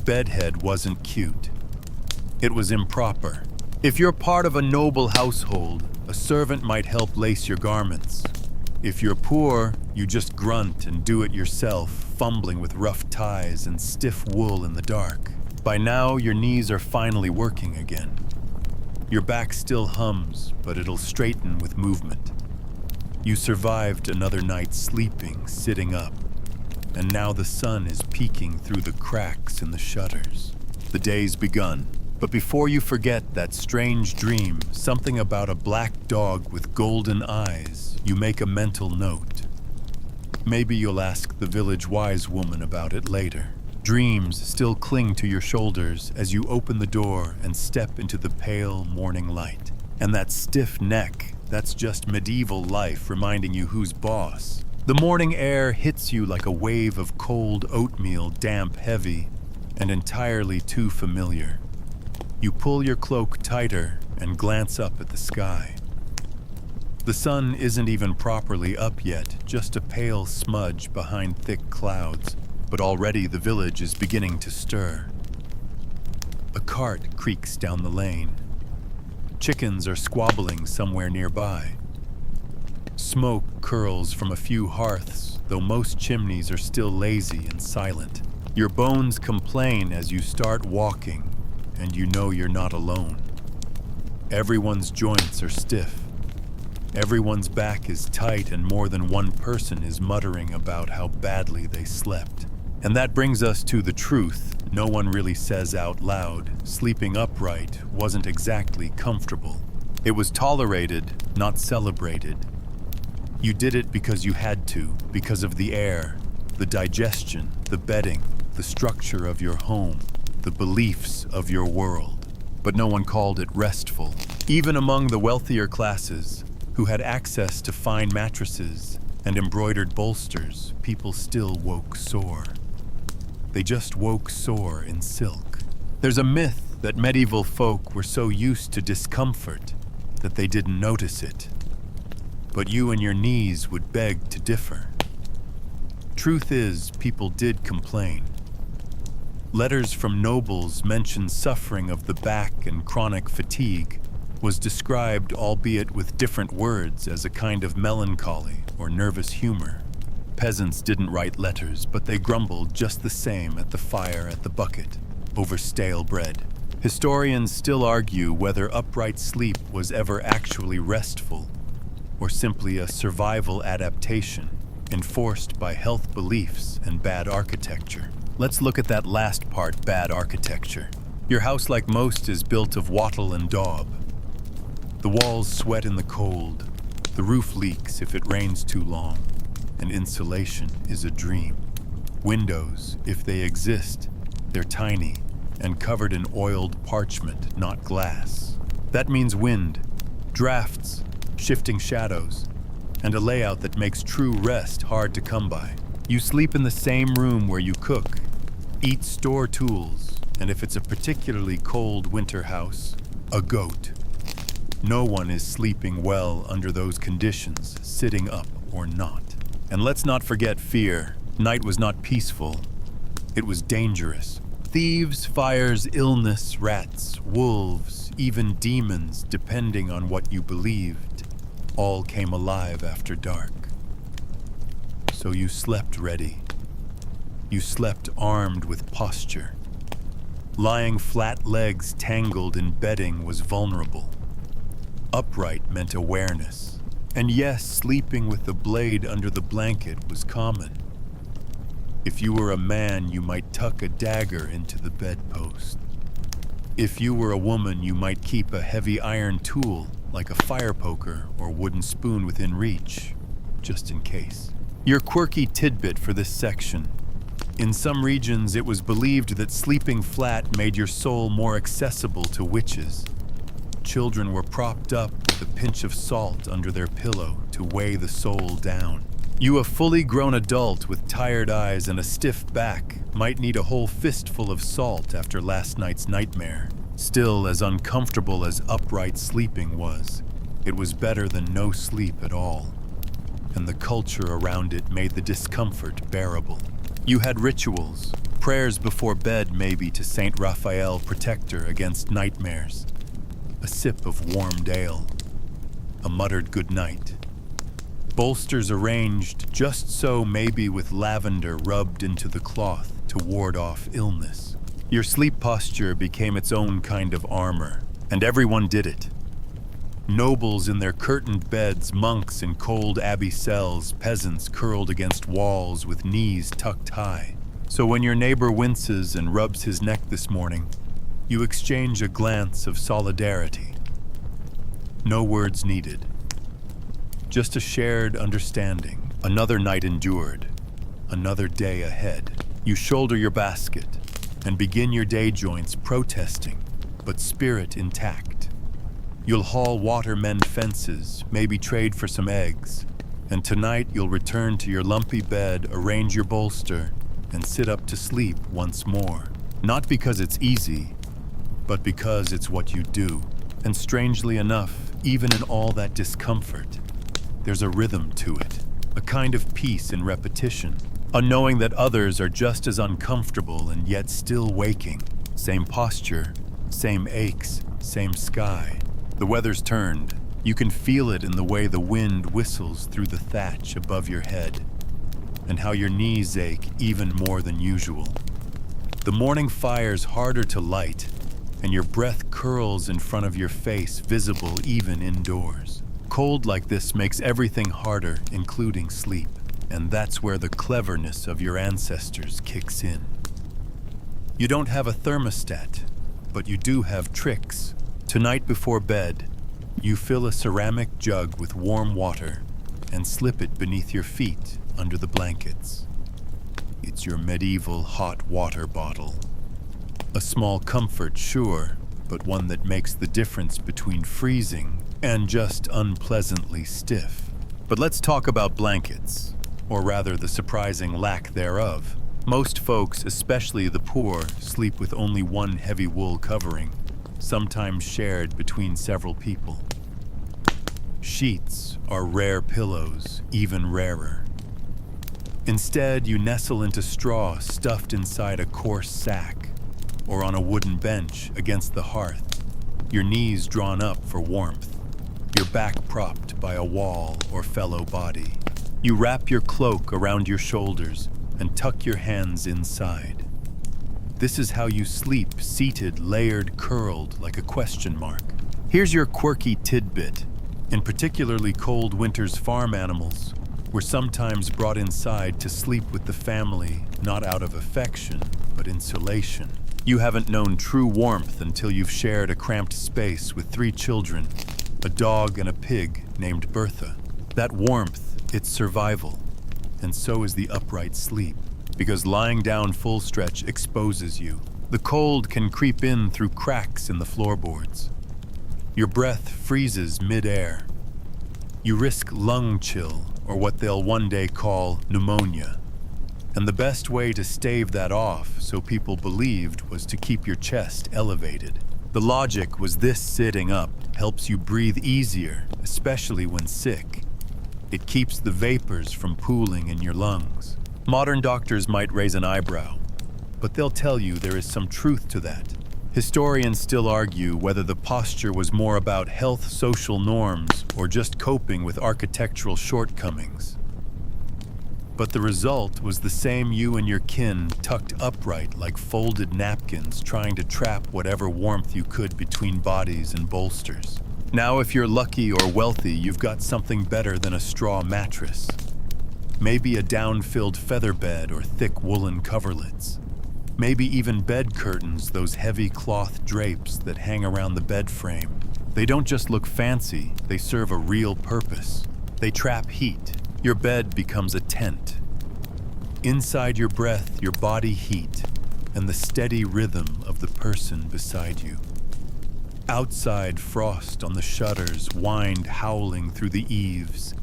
Bedhead wasn't cute. It was improper. If you're part of a noble household, a servant might help lace your garments. If you're poor, you just grunt and do it yourself, fumbling with rough ties and stiff wool in the dark. By now, your knees are finally working again. Your back still hums, but it'll straighten with movement. You survived another night sleeping, sitting up, and now the sun is peeking through the cracks in the shutters. The day's begun, but before you forget that strange dream, something about a black dog with golden eyes, you make a mental note. Maybe you'll ask the village wise woman about it later. Dreams still cling to your shoulders as you open the door and step into the pale morning light. And that stiff neck, that's just medieval life reminding you who's boss. The morning air hits you like a wave of cold oatmeal, damp, heavy, and entirely too familiar. You pull your cloak tighter and glance up at the sky. The sun isn't even properly up yet, just a pale smudge behind thick clouds, but already the village is beginning to stir. A cart creaks down the lane. Chickens are squabbling somewhere nearby. Smoke curls from a few hearths, though most chimneys are still lazy and silent. Your bones complain as you start walking, and you know you're not alone. Everyone's joints are stiff. Everyone's back is tight, and more than one person is muttering about how badly they slept. And that brings us to the truth no one really says out loud. Sleeping upright wasn't exactly comfortable. It was tolerated, not celebrated. You did it because you had to, because of the air, the digestion, the bedding, the structure of your home, the beliefs of your world. But no one called it restful. Even among the wealthier classes, who had access to fine mattresses and embroidered bolsters, people still woke sore. They just woke sore in silk. There's a myth that medieval folk were so used to discomfort that they didn't notice it. But you and your knees would beg to differ. Truth is, people did complain. Letters from nobles mention suffering of the back and chronic fatigue was described, albeit with different words, as a kind of melancholy or nervous humor. Peasants didn't write letters, but they grumbled just the same at the fire at the bucket over stale bread. Historians still argue whether upright sleep was ever actually restful or simply a survival adaptation enforced by health beliefs and bad architecture. Let's look at that last part, bad architecture. Your house, like most, is built of wattle and daub. The walls sweat in the cold, the roof leaks if it rains too long, and insulation is a dream. Windows, if they exist, they're tiny and covered in oiled parchment, not glass. That means wind, drafts, shifting shadows, and a layout that makes true rest hard to come by. You sleep in the same room where you cook, eat store tools, and if it's a particularly cold winter house, a goat. No one is sleeping well under those conditions, sitting up or not. And let's not forget fear. Night was not peaceful. It was dangerous. Thieves, fires, illness, rats, wolves, even demons, depending on what you believed, all came alive after dark. So you slept ready. You slept armed with posture. Lying flat legs tangled in bedding was vulnerable. Upright meant awareness. And yes, sleeping with the blade under the blanket was common. If you were a man, you might tuck a dagger into the bedpost. If you were a woman, you might keep a heavy iron tool, like a fire poker or wooden spoon within reach, just in case. Your quirky tidbit for this section. In some regions, it was believed that sleeping flat made your soul more accessible to witches. Children were propped up with a pinch of salt under their pillow to weigh the soul down. You, a fully grown adult with tired eyes and a stiff back, might need a whole fistful of salt after last night's nightmare. Still, as uncomfortable as upright sleeping was, it was better than no sleep at all. And the culture around it made the discomfort bearable. You had rituals, prayers before bed maybe to Saint Raphael, protector against nightmares. A sip of warmed ale, a muttered goodnight. Bolsters arranged just so, maybe with lavender rubbed into the cloth to ward off illness. Your sleep posture became its own kind of armor, and everyone did it. Nobles in their curtained beds, monks in cold abbey cells, peasants curled against walls with knees tucked high. So when your neighbor winces and rubs his neck this morning, you exchange a glance of solidarity. No words needed. Just a shared understanding. Another night endured. Another day ahead. You shoulder your basket and begin your day joints protesting, but spirit intact. You'll haul water, mend fences, maybe trade for some eggs. And tonight you'll return to your lumpy bed, arrange your bolster, and sit up to sleep once more. Not because it's easy, but because it's what you do. And strangely enough, even in all that discomfort, there's a rhythm to it, a kind of peace in repetition, a knowing that others are just as uncomfortable and yet still waking. Same posture, same aches, same sky. The weather's turned. You can feel it in the way the wind whistles through the thatch above your head, and how your knees ache even more than usual. The morning fire's harder to light, and your breath curls in front of your face, visible even indoors. Cold like this makes everything harder, including sleep, and that's where the cleverness of your ancestors kicks in. You don't have a thermostat, but you do have tricks. Tonight before bed, you fill a ceramic jug with warm water and slip it beneath your feet under the blankets. It's your medieval hot water bottle. A small comfort, sure, but one that makes the difference between freezing and just unpleasantly stiff. But let's talk about blankets, or rather the surprising lack thereof. Most folks, especially the poor, sleep with only one heavy wool covering, sometimes shared between several people. Sheets are rare pillows, even rarer. Instead, you nestle into straw stuffed inside a coarse sack, or on a wooden bench against the hearth, your knees drawn up for warmth, your back propped by a wall or fellow body. You wrap your cloak around your shoulders and tuck your hands inside. This is how you sleep, seated, layered, curled, like a question mark. Here's your quirky tidbit. In particularly cold winters, farm animals were sometimes brought inside to sleep with the family, not out of affection, but insulation. You haven't known true warmth until you've shared a cramped space with 3 children, a dog and a pig named Bertha. That warmth, it's survival, and so is the upright sleep, because lying down full stretch exposes you. The cold can creep in through cracks in the floorboards. Your breath freezes mid-air. You risk lung chill, or what they'll one day call pneumonia. And the best way to stave that off, so people believed, was to keep your chest elevated. The logic was this: sitting up helps you breathe easier, especially when sick. It keeps the vapors from pooling in your lungs. Modern doctors might raise an eyebrow, but they'll tell you there is some truth to that. Historians still argue whether the posture was more about health, social norms, or just coping with architectural shortcomings. But the result was the same: you and your kin tucked upright like folded napkins, trying to trap whatever warmth you could between bodies and bolsters. Now, if you're lucky or wealthy, you've got something better than a straw mattress. Maybe a down-filled feather bed or thick woolen coverlets. Maybe even bed curtains, those heavy cloth drapes that hang around the bed frame. They don't just look fancy, they serve a real purpose. They trap heat. Your bed becomes a tent. Inside your breath, your body heat, and the steady rhythm of the person beside you. Outside, frost on the shutters, wind howling through the eaves,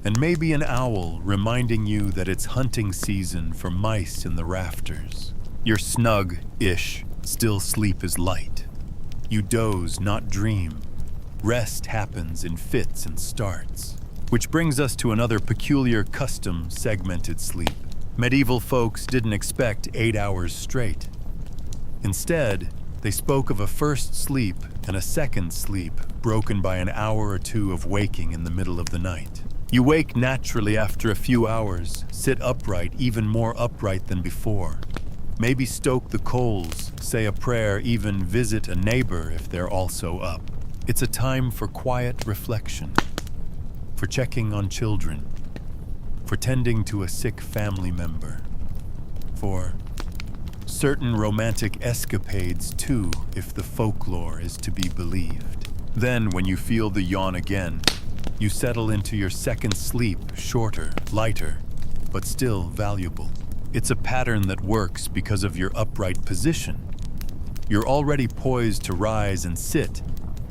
and maybe an owl reminding you that it's hunting season for mice in the rafters. You're snug-ish, still sleep is light. You doze, not dream. Rest happens in fits and starts. Which brings us to another peculiar custom: segmented sleep. Medieval folks didn't expect 8 hours straight. Instead, they spoke of a first sleep and a second sleep broken by an hour or two of waking in the middle of the night. You wake naturally after a few hours, sit upright, even more upright than before. Maybe stoke the coals, say a prayer, even visit a neighbor if they're also up. It's a time for quiet reflection, for checking on children, for tending to a sick family member, for certain romantic escapades too, if the folklore is to be believed. Then, when you feel the yawn again, you settle into your second sleep, shorter, lighter, but still valuable. It's a pattern that works because of your upright position. You're already poised to rise and sit,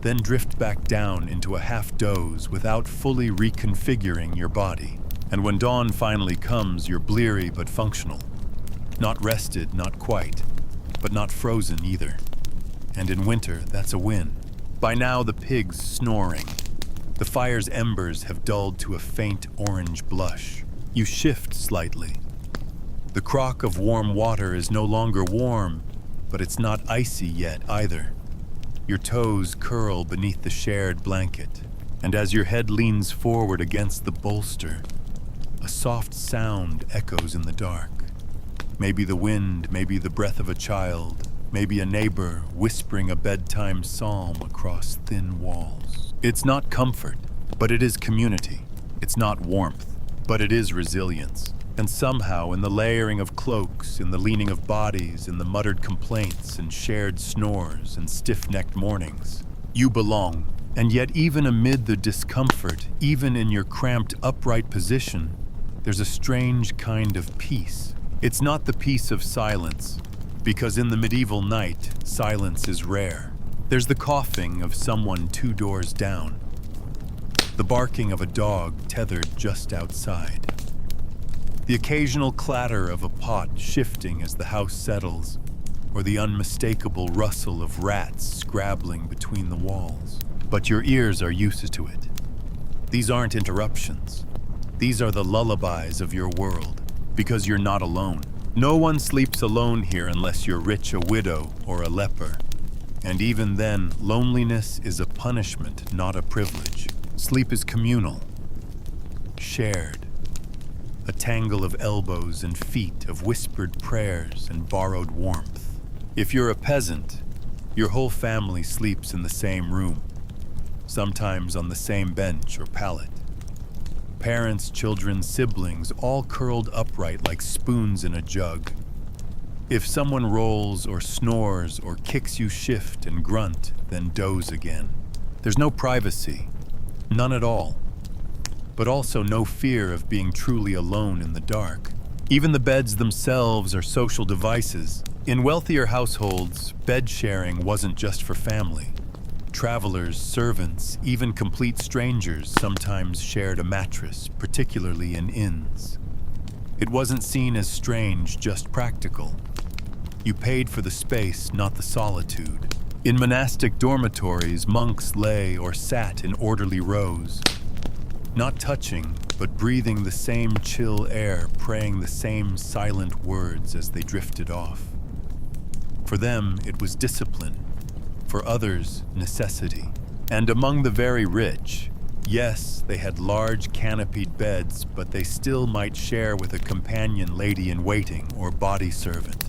then drift back down into a half doze without fully reconfiguring your body. And when dawn finally comes, you're bleary but functional. Not rested, not quite, but not frozen either. And in winter, that's a win. By now, the pig's snoring. The fire's embers have dulled to a faint orange blush. You shift slightly. The crock of warm water is no longer warm, but it's not icy yet either. Your toes curl beneath the shared blanket, and as your head leans forward against the bolster, a soft sound echoes in the dark. Maybe the wind, maybe the breath of a child, maybe a neighbor whispering a bedtime psalm across thin walls. It's not comfort, but it is community. It's not warmth, but it is resilience. And somehow, in the layering of cloaks, in the leaning of bodies, in the muttered complaints and shared snores and stiff-necked mornings, you belong. And yet, even amid the discomfort, even in your cramped upright position, there's a strange kind of peace. It's not the peace of silence, because in the medieval night, silence is rare. There's the coughing of someone 2 doors down, the barking of a dog tethered just outside, the occasional clatter of a pot shifting as the house settles, or the unmistakable rustle of rats scrabbling between the walls. But your ears are used to it. These aren't interruptions. These are the lullabies of your world, because you're not alone. No one sleeps alone here unless you're rich, a widow, or a leper. And even then, loneliness is a punishment, not a privilege. Sleep is communal, shared. A tangle of elbows and feet, of whispered prayers and borrowed warmth. If you're a peasant, your whole family sleeps in the same room, sometimes on the same bench or pallet. Parents, children, siblings, all curled upright like spoons in a jug. If someone rolls or snores or kicks, you shift and grunt, then doze again. There's no privacy, none at all, but also no fear of being truly alone in the dark. Even the beds themselves are social devices. In wealthier households, bed sharing wasn't just for family. Travelers, servants, even complete strangers sometimes shared a mattress, particularly in inns. It wasn't seen as strange, just practical. You paid for the space, not the solitude. In monastic dormitories, monks lay or sat in orderly rows, not touching, but breathing the same chill air, praying the same silent words as they drifted off. For them, it was discipline. For others, necessity. And among the very rich, yes, they had large canopied beds, but they still might share with a companion lady-in-waiting or body servant.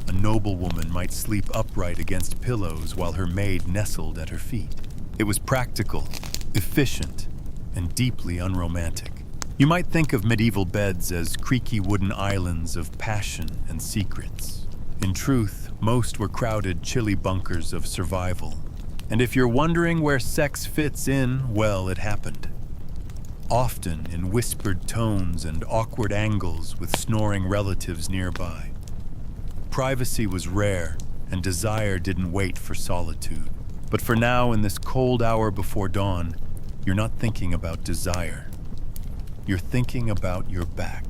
A noblewoman might sleep upright against pillows while her maid nestled at her feet. It was practical, efficient, and deeply unromantic. You might think of medieval beds as creaky wooden islands of passion and secrets. In truth, most were crowded, chilly bunkers of survival. And if you're wondering where sex fits in, well, it happened. Often in whispered tones and awkward angles with snoring relatives nearby. Privacy was rare, and desire didn't wait for solitude. But for now, in this cold hour before dawn, you're not thinking about desire. You're thinking about your back.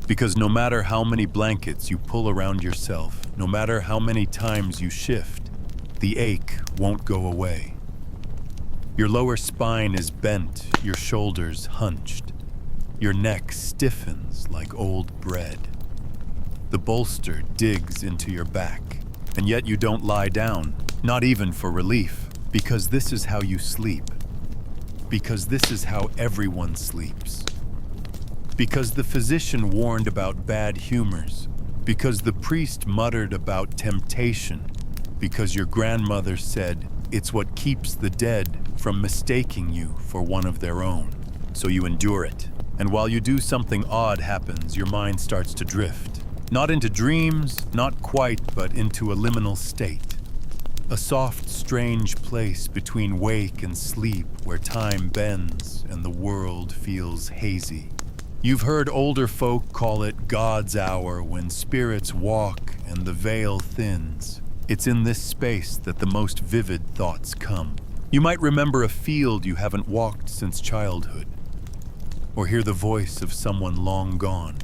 Because no matter how many blankets you pull around yourself, no matter how many times you shift, the ache won't go away. Your lower spine is bent, your shoulders hunched. Your neck stiffens like old bread. The bolster digs into your back, and yet you don't lie down, not even for relief, because this is how you sleep. Because this is how everyone sleeps. Because the physician warned about bad humors, because the priest muttered about temptation, because your grandmother said it's what keeps the dead from mistaking you for one of their own. So you endure it. And while you do, something odd happens. Your mind starts to drift. Not into dreams, not quite, but into a liminal state. A soft, strange place between wake and sleep where time bends and the world feels hazy. You've heard older folk call it God's hour, when spirits walk and the veil thins. It's in this space that the most vivid thoughts come. You might remember a field you haven't walked since childhood, or hear the voice of someone long gone,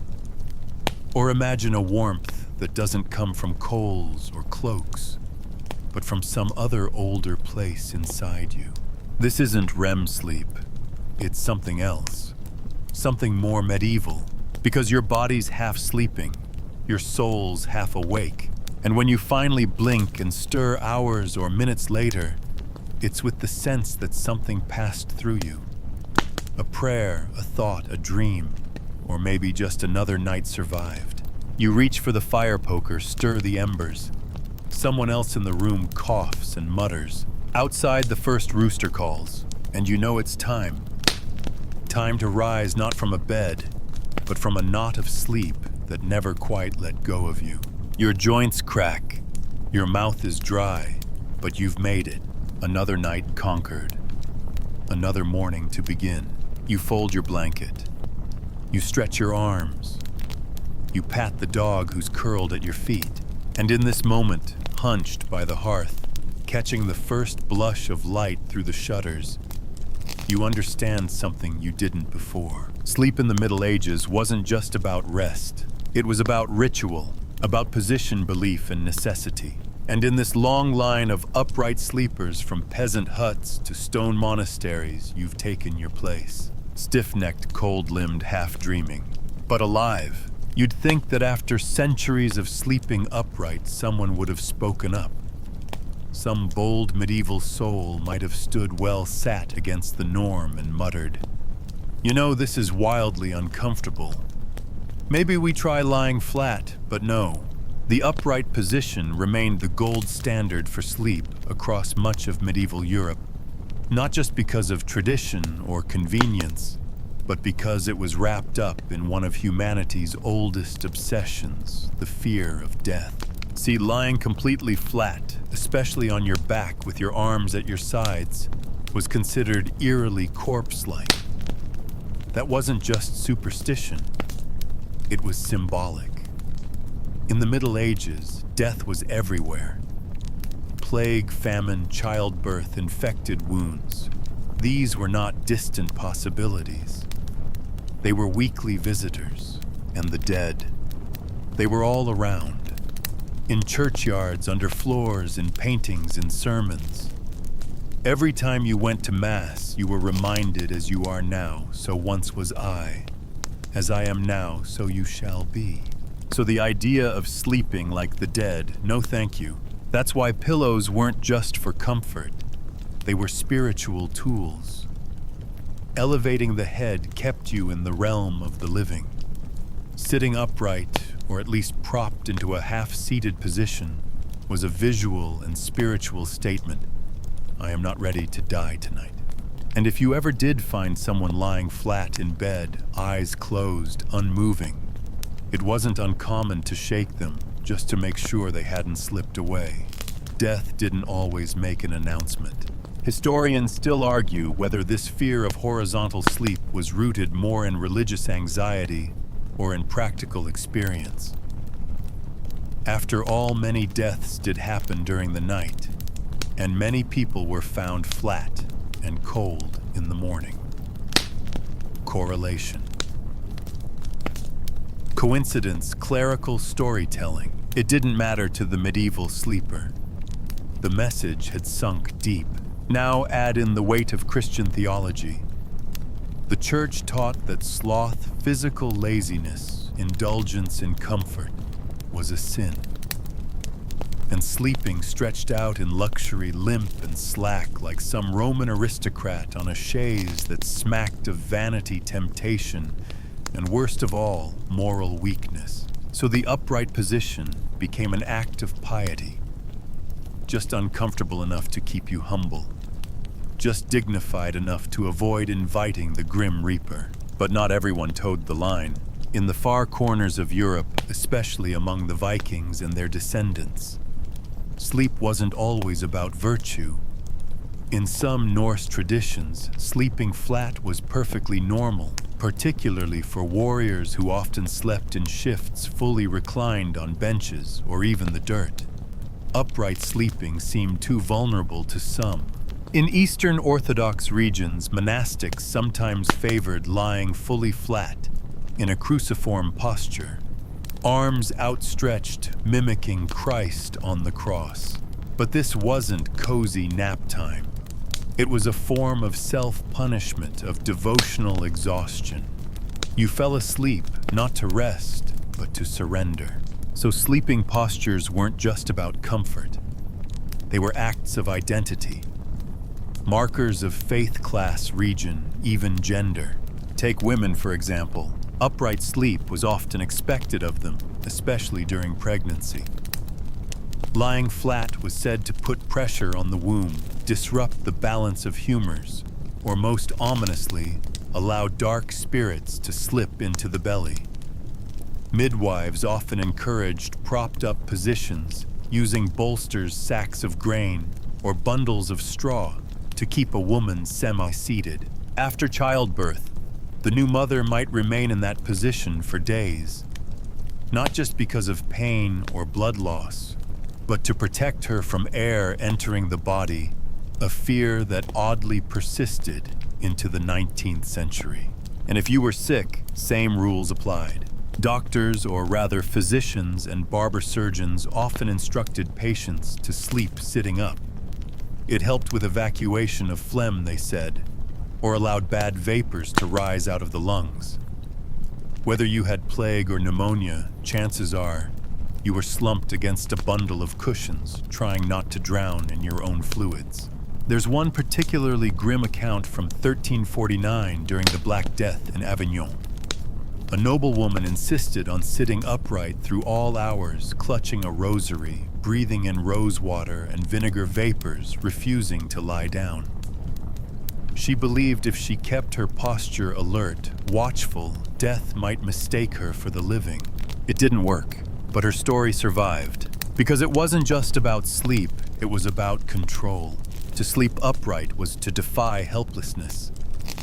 or imagine a warmth that doesn't come from coals or cloaks, but from some other older place inside you. This isn't REM sleep. It's something else. Something more medieval. Because your body's half sleeping, your soul's half awake. And when you finally blink and stir hours or minutes later, it's with the sense that something passed through you. A prayer, a thought, a dream, or maybe just another night survived. You reach for the fire poker, stir the embers. Someone else in the room coughs and mutters. Outside, the first rooster calls, and you know it's time. Time to rise not from a bed, but from a knot of sleep that never quite let go of you. Your joints crack, your mouth is dry, but you've made it. Another night conquered. Another morning to begin. You fold your blanket. You stretch your arms. You pat the dog who's curled at your feet. And in this moment, hunched by the hearth, catching the first blush of light through the shutters, you understand something you didn't before. Sleep in the Middle Ages wasn't just about rest. It was about ritual, about position, belief, and necessity. And in this long line of upright sleepers from peasant huts to stone monasteries, you've taken your place. Stiff-necked, cold-limbed, half-dreaming, but alive. You'd think that after centuries of sleeping upright, someone would have spoken up. Some bold medieval soul might have stood well sat against the norm and muttered, "You know, this is wildly uncomfortable. Maybe we try lying flat," but no. The upright position remained the gold standard for sleep across much of medieval Europe, not just because of tradition or convenience, but because it was wrapped up in one of humanity's oldest obsessions, the fear of death. See, lying completely flat, especially on your back with your arms at your sides, was considered eerily corpse-like. That wasn't just superstition, it was symbolic. In the Middle Ages, death was everywhere. Plague, famine, childbirth, infected wounds. These were not distant possibilities. They were weekly visitors, and the dead. They were all around. In churchyards, under floors, in paintings, in sermons. Every time you went to Mass, you were reminded, as you are now, so once was I. As I am now, so you shall be. So the idea of sleeping like the dead, no thank you. That's why pillows weren't just for comfort. They were spiritual tools. Elevating the head kept you in the realm of the living. Sitting upright, or at least propped into a half-seated position, was a visual and spiritual statement. I am not ready to die tonight. And if you ever did find someone lying flat in bed, eyes closed, unmoving, it wasn't uncommon to shake them just to make sure they hadn't slipped away. Death didn't always make an announcement. Historians still argue whether this fear of horizontal sleep was rooted more in religious anxiety or in practical experience. After all, many deaths did happen during the night, and many people were found flat and cold in the morning. Correlation. Coincidence, clerical storytelling. It didn't matter to the medieval sleeper. The message had sunk deep. Now add in the weight of Christian theology. The church taught that sloth, physical laziness, indulgence in comfort was a sin. And sleeping stretched out in luxury, limp and slack like some Roman aristocrat on a chaise that smacked of vanity, temptation, and worst of all, moral weakness. So the upright position became an act of piety. Just uncomfortable enough to keep you humble. Just dignified enough to avoid inviting the grim reaper. But not everyone towed the line. In the far corners of Europe, especially among the Vikings and their descendants, sleep wasn't always about virtue. In some Norse traditions, sleeping flat was perfectly normal, particularly for warriors who often slept in shifts fully reclined on benches or even the dirt. Upright sleeping seemed too vulnerable to some. In Eastern Orthodox regions, monastics sometimes favored lying fully flat in a cruciform posture, arms outstretched, mimicking Christ on the cross. But this wasn't cozy nap time. It was a form of self-punishment, of devotional exhaustion. You fell asleep, not to rest, but to surrender. So sleeping postures weren't just about comfort. They were acts of identity, markers of faith, class, region, even gender. Take women, for example. Upright sleep was often expected of them, especially during pregnancy. Lying flat was said to put pressure on the womb, disrupt the balance of humors, or most ominously, allow dark spirits to slip into the belly. Midwives often encouraged propped-up positions, using bolsters, sacks of grain, or bundles of straw to keep a woman semi-seated. After childbirth, the new mother might remain in that position for days, not just because of pain or blood loss, but to protect her from air entering the body, a fear that oddly persisted into the 19th century. And if you were sick, same rules applied. Doctors, or rather physicians and barber surgeons, often instructed patients to sleep sitting up. It helped with evacuation of phlegm, they said, or allowed bad vapors to rise out of the lungs. Whether you had plague or pneumonia, chances are you were slumped against a bundle of cushions, trying not to drown in your own fluids. There's one particularly grim account from 1349 during the Black Death in Avignon. A noblewoman insisted on sitting upright through all hours, clutching a rosary, breathing in rose water and vinegar vapors, refusing to lie down. She believed if she kept her posture alert, watchful, death might mistake her for the living. It didn't work, but her story survived. Because it wasn't just about sleep, it was about control. To sleep upright was to defy helplessness.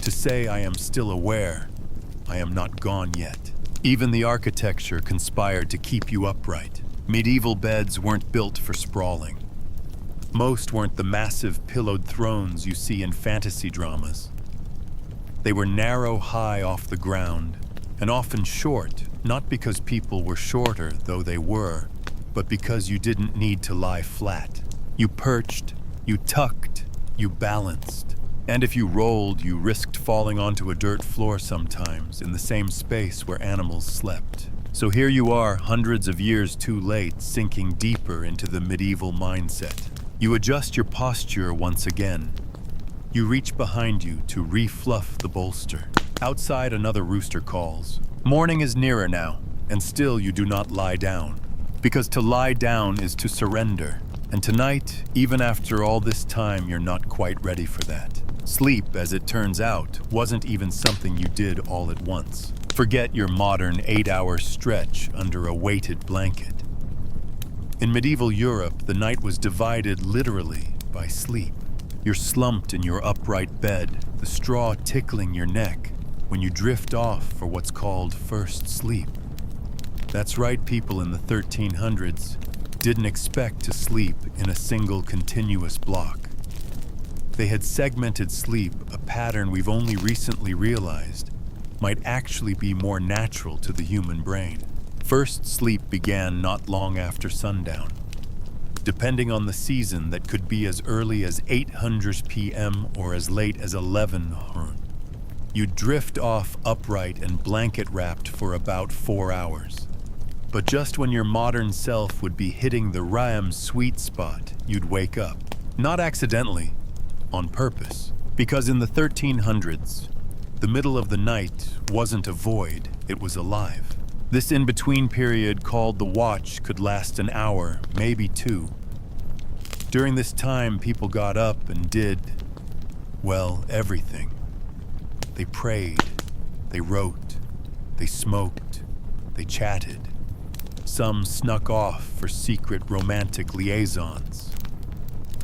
To say, I am still aware, I am not gone yet. Even the architecture conspired to keep you upright. Medieval beds weren't built for sprawling. Most weren't the massive pillowed thrones you see in fantasy dramas. They were narrow, high off the ground, and often short, not because people were shorter, though they were, but because you didn't need to lie flat. You perched, you tucked, you balanced. And if you rolled, you risked falling onto a dirt floor sometimes, in the same space where animals slept. So here you are, hundreds of years too late, sinking deeper into the medieval mindset. You adjust your posture once again. You reach behind you to refluff the bolster. Outside, another rooster calls. Morning is nearer now, and still you do not lie down. Because to lie down is to surrender. And tonight, even after all this time, you're not quite ready for that. Sleep, as it turns out, wasn't even something you did all at once. Forget your modern 8-hour stretch under a weighted blanket. In medieval Europe, the night was divided literally by sleep. You're slumped in your upright bed, the straw tickling your neck, when you drift off for what's called first sleep. That's right, people in the 1300s didn't expect to sleep in a single continuous block. They had segmented sleep, a pattern we've only recently realized might actually be more natural to the human brain. First sleep began not long after sundown. Depending on the season, that could be as early as 800 p.m. or as late as 11 h. You'd drift off upright and blanket-wrapped for about 4 hours. But just when your modern self would be hitting the REM sweet spot, you'd wake up. Not accidentally, on purpose. Because in the 1300s, the middle of the night wasn't a void, it was alive. This in-between period called the watch could last an hour, maybe 2. During this time, people got up and did, well, everything. They prayed, they wrote, they smoked, they chatted. Some snuck off for secret romantic liaisons.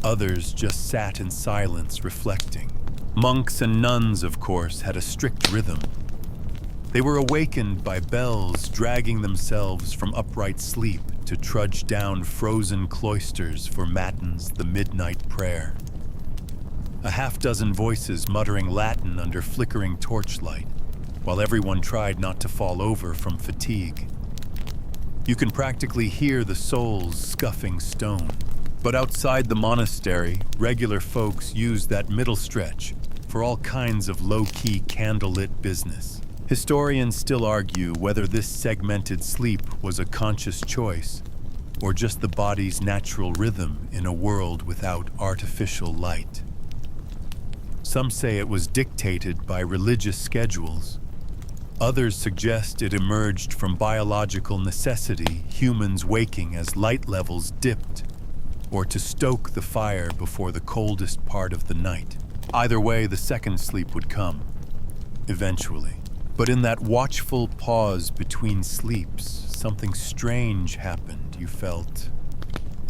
Others just sat in silence reflecting. Monks and nuns, of course, had a strict rhythm. They were awakened by bells dragging themselves from upright sleep to trudge down frozen cloisters for matins, the midnight prayer. A half-dozen voices muttering Latin under flickering torchlight, while everyone tried not to fall over from fatigue. You can practically hear the soles scuffing stone. But outside the monastery, regular folks used that middle stretch for all kinds of low-key candlelit business. Historians still argue whether this segmented sleep was a conscious choice or just the body's natural rhythm in a world without artificial light. Some say it was dictated by religious schedules. Others suggest it emerged from biological necessity, humans waking as light levels dipped, or to stoke the fire before the coldest part of the night. Either way, the second sleep would come, eventually. But in that watchful pause between sleeps, something strange happened. You felt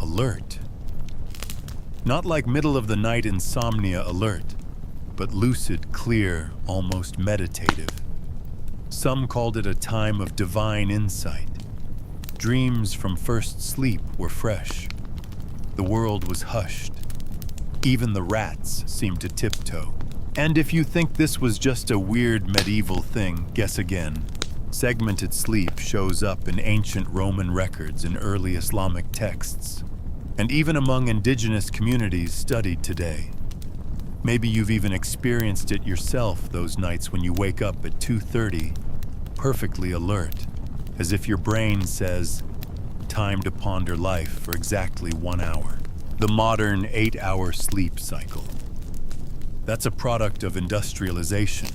alert. Not like middle-of-the-night insomnia alert, but lucid, clear, almost meditative. Some called it a time of divine insight. Dreams from first sleep were fresh. The world was hushed. Even the rats seemed to tiptoe. And if you think this was just a weird medieval thing, guess again. Segmented sleep shows up in ancient Roman records and early Islamic texts, and even among indigenous communities studied today. Maybe you've even experienced it yourself those nights when you wake up at 2:30, perfectly alert, as if your brain says, time to ponder life for exactly 1 hour. The modern 8-hour sleep cycle. That's a product of industrialization.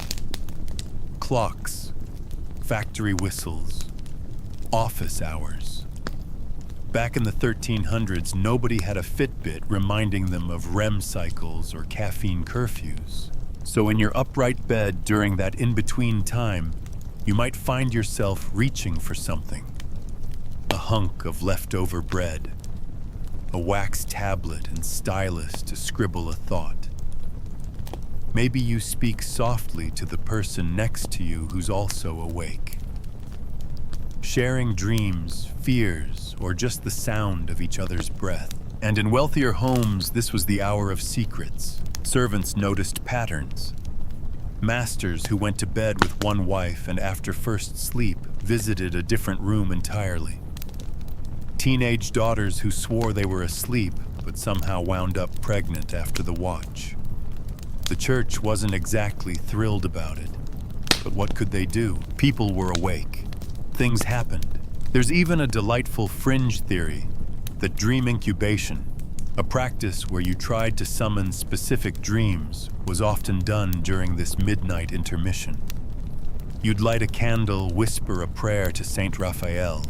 Clocks, factory whistles, office hours. Back in the 1300s, nobody had a Fitbit reminding them of REM cycles or caffeine curfews. So in your upright bed during that in-between time, you might find yourself reaching for something. A hunk of leftover bread, a wax tablet and stylus to scribble a thought. Maybe you speak softly to the person next to you who's also awake. Sharing dreams, fears, or just the sound of each other's breath. And in wealthier homes, this was the hour of secrets. Servants noticed patterns. Masters who went to bed with one wife and after first sleep visited a different room entirely. Teenage daughters who swore they were asleep but somehow wound up pregnant after the watch. The church wasn't exactly thrilled about it, but what could they do? People were awake. Things happened. There's even a delightful fringe theory that dream incubation, a practice where you tried to summon specific dreams, was often done during this midnight intermission. You'd light a candle, whisper a prayer to Saint Raphael,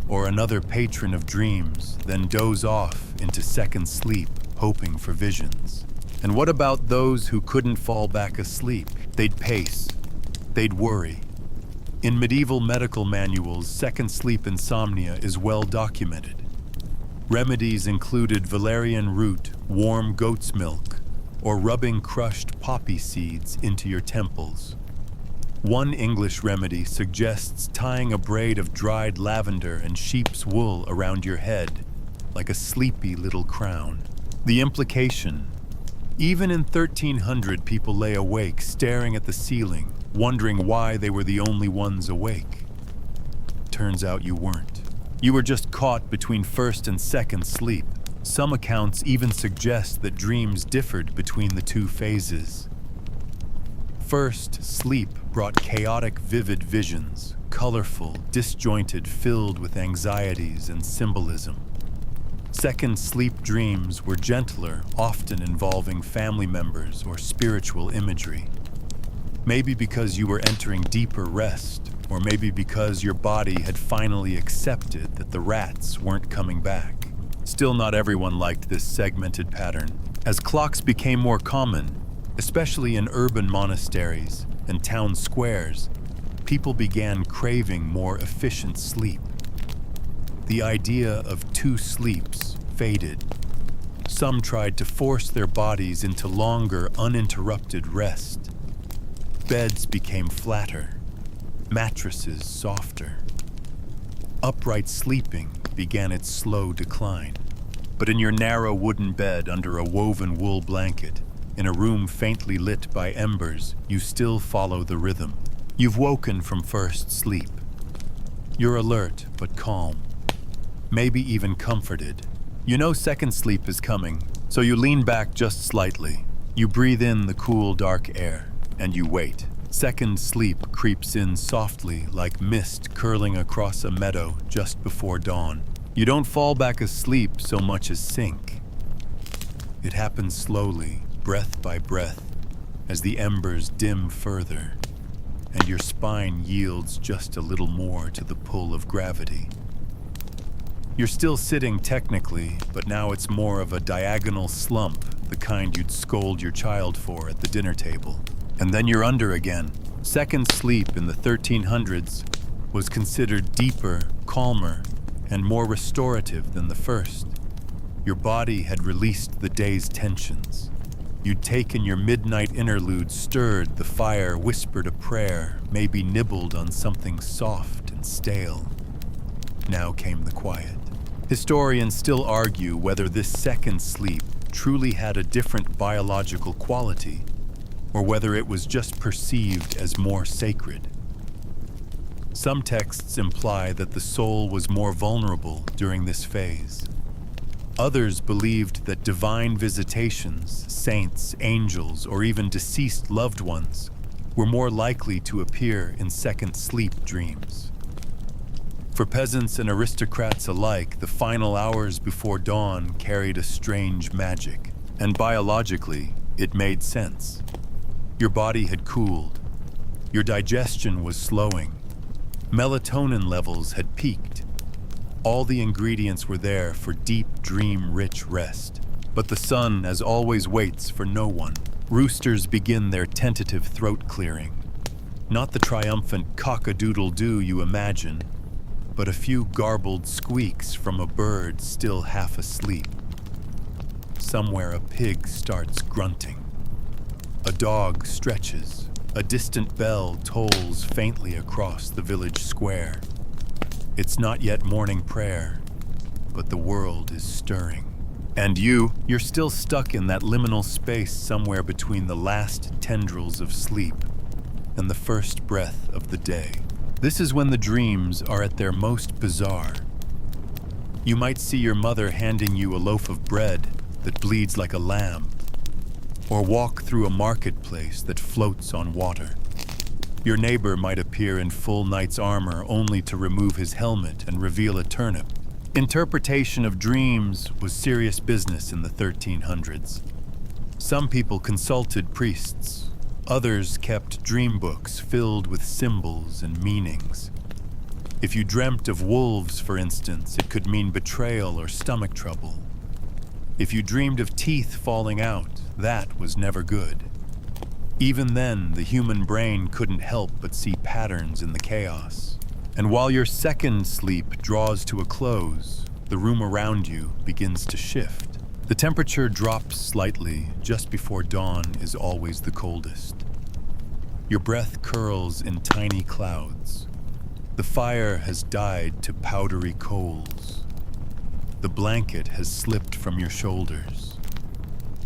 or another patron of dreams, then doze off into second sleep, hoping for visions. And what about those who couldn't fall back asleep? They'd pace. They'd worry. In medieval medical manuals, second sleep insomnia is well documented. Remedies included valerian root, warm goat's milk, or rubbing crushed poppy seeds into your temples. One English remedy suggests tying a braid of dried lavender and sheep's wool around your head, like a sleepy little crown. The implication: even in 1300, people lay awake, staring at the ceiling, wondering why they were the only ones awake. Turns out you weren't. You were just caught between first and second sleep. Some accounts even suggest that dreams differed between the two phases. First sleep brought chaotic, vivid visions, colorful, disjointed, filled with anxieties and symbolism. Second sleep dreams were gentler, often involving family members or spiritual imagery. Maybe because you were entering deeper rest, or maybe because your body had finally accepted that the rats weren't coming back. Still, not everyone liked this segmented pattern. As clocks became more common, especially in urban monasteries and town squares, people began craving more efficient sleep. The idea of 2 sleeps faded. Some tried to force their bodies into longer, uninterrupted rest. Beds became flatter, mattresses softer. Upright sleeping began its slow decline. But in your narrow wooden bed under a woven wool blanket, in a room faintly lit by embers, you still follow the rhythm. You've woken from first sleep. You're alert but calm, maybe even comforted, You know second sleep is coming, so you lean back just slightly. You breathe in the cool, dark air, and you wait. Second sleep creeps in softly like mist curling across a meadow just before dawn. You don't fall back asleep so much as sink. It happens slowly, breath by breath, as the embers dim further, and your spine yields just a little more to the pull of gravity. You're still sitting technically, but now it's more of a diagonal slump, the kind you'd scold your child for at the dinner table. And then you're under again. Second sleep in the 1300s was considered deeper, calmer, and more restorative than the first. Your body had released the day's tensions. You'd taken your midnight interlude, stirred the fire, whispered a prayer, maybe nibbled on something soft and stale. Now came the quiet. Historians still argue whether this second sleep truly had a different biological quality, or whether it was just perceived as more sacred. Some texts imply that the soul was more vulnerable during this phase. Others believed that divine visitations, saints, angels, or even deceased loved ones were more likely to appear in second sleep dreams. For peasants and aristocrats alike, the final hours before dawn carried a strange magic, and biologically, it made sense. Your body had cooled. Your digestion was slowing. Melatonin levels had peaked. All the ingredients were there for deep, dream-rich rest. But the sun, as always, waits for no one. Roosters begin their tentative throat clearing. Not the triumphant cock-a-doodle-doo you imagine, but a few garbled squeaks from a bird still half asleep. Somewhere a pig starts grunting. A dog stretches. A distant bell tolls faintly across the village square. It's not yet morning prayer, but the world is stirring. And you're still stuck in that liminal space somewhere between the last tendrils of sleep and the first breath of the day. This is when the dreams are at their most bizarre. You might see your mother handing you a loaf of bread that bleeds like a lamb, or walk through a marketplace that floats on water. Your neighbor might appear in full knight's armor only to remove his helmet and reveal a turnip. Interpretation of dreams was serious business in the 1300s. Some people consulted priests. Others kept dream books filled with symbols and meanings. If you dreamt of wolves, for instance, it could mean betrayal or stomach trouble. If you dreamed of teeth falling out, that was never good. Even then, the human brain couldn't help but see patterns in the chaos. And while your second sleep draws to a close, the room around you begins to shift. The temperature drops slightly. Just before dawn is always the coldest. Your breath curls in tiny clouds. The fire has died to powdery coals. The blanket has slipped from your shoulders.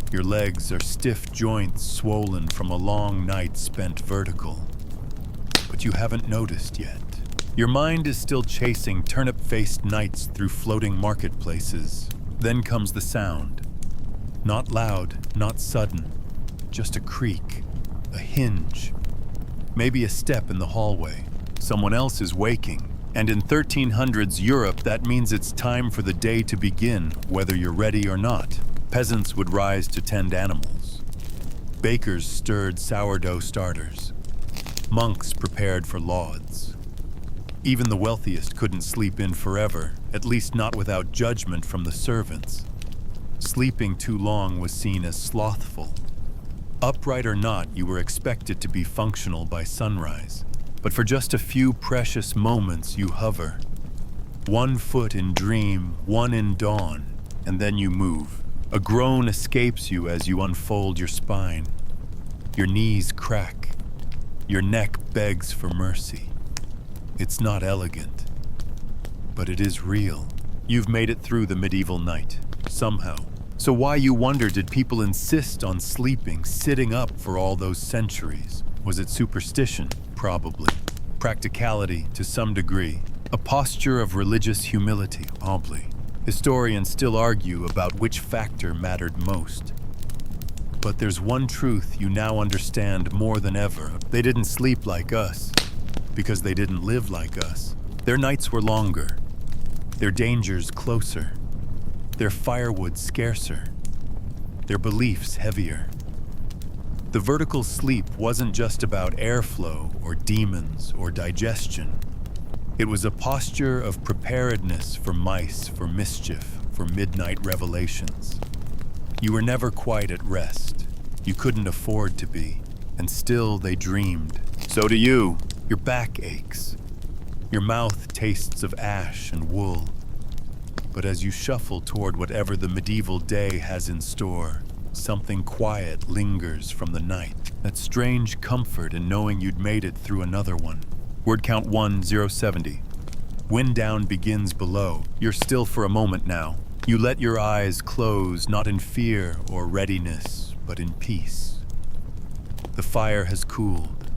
Your legs are stiff joints swollen from a long night spent vertical. But you haven't noticed yet. Your mind is still chasing turnip-faced knights through floating marketplaces. Then comes the sound. Not loud, not sudden, just a creak, a hinge, maybe a step in the hallway. Someone else is waking. And in 1300s Europe, that means it's time for the day to begin, whether you're ready or not. Peasants would rise to tend animals. Bakers stirred sourdough starters. Monks prepared for lauds. Even the wealthiest couldn't sleep in forever, at least not without judgment from the servants. Sleeping too long was seen as slothful. Upright or not, you were expected to be functional by sunrise. But for just a few precious moments, you hover. One foot in dream, one in dawn, and then you move. A groan escapes you as you unfold your spine. Your knees crack. Your neck begs for mercy. It's not elegant, but it is real. You've made it through the medieval night, somehow. So why, you wonder, did people insist on sleeping, sitting up for all those centuries? Was it superstition? Probably. Practicality, to some degree. A posture of religious humility, probably. Historians still argue about which factor mattered most. But there's one truth you now understand more than ever. They didn't sleep like us, because they didn't live like us. Their nights were longer, their dangers closer, their firewood scarcer, their beliefs heavier. The vertical sleep wasn't just about airflow or demons or digestion. It was a posture of preparedness for mice, for mischief, for midnight revelations. You were never quite at rest. You couldn't afford to be. And still they dreamed. So do you. Your back aches. Your mouth tastes of ash and wool. But as you shuffle toward whatever the medieval day has in store, something quiet lingers from the night. That strange comfort in knowing you'd made it through another one. Word count 1070. Wind down begins below. You're still for a moment now. You let your eyes close, not in fear or readiness, but in peace. The fire has cooled.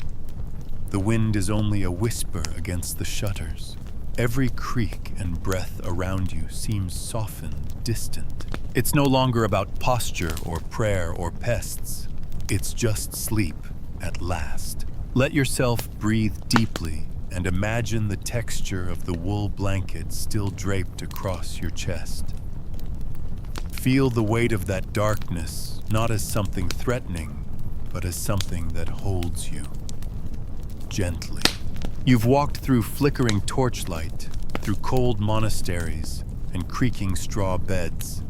The wind is only a whisper against the shutters. Every creak and breath around you seems softened, distant. It's no longer about posture or prayer or pests. It's just sleep, at last. Let yourself breathe deeply and imagine the texture of the wool blanket still draped across your chest. Feel the weight of that darkness, not as something threatening, but as something that holds you. Gently. You've walked through flickering torchlight, through cold monasteries and creaking straw beds.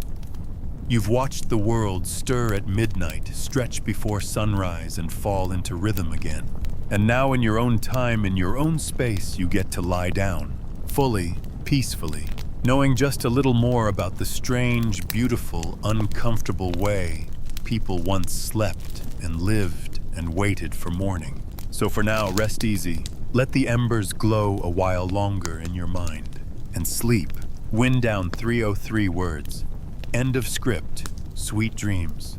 You've watched the world stir at midnight, stretch before sunrise, and fall into rhythm again. And now in your own time, in your own space, you get to lie down, fully, peacefully, knowing just a little more about the strange, beautiful, uncomfortable way people once slept and lived and waited for morning. So for now, rest easy. Let the embers glow a while longer in your mind. And sleep. Wind down 303 words. End of script. Sweet dreams.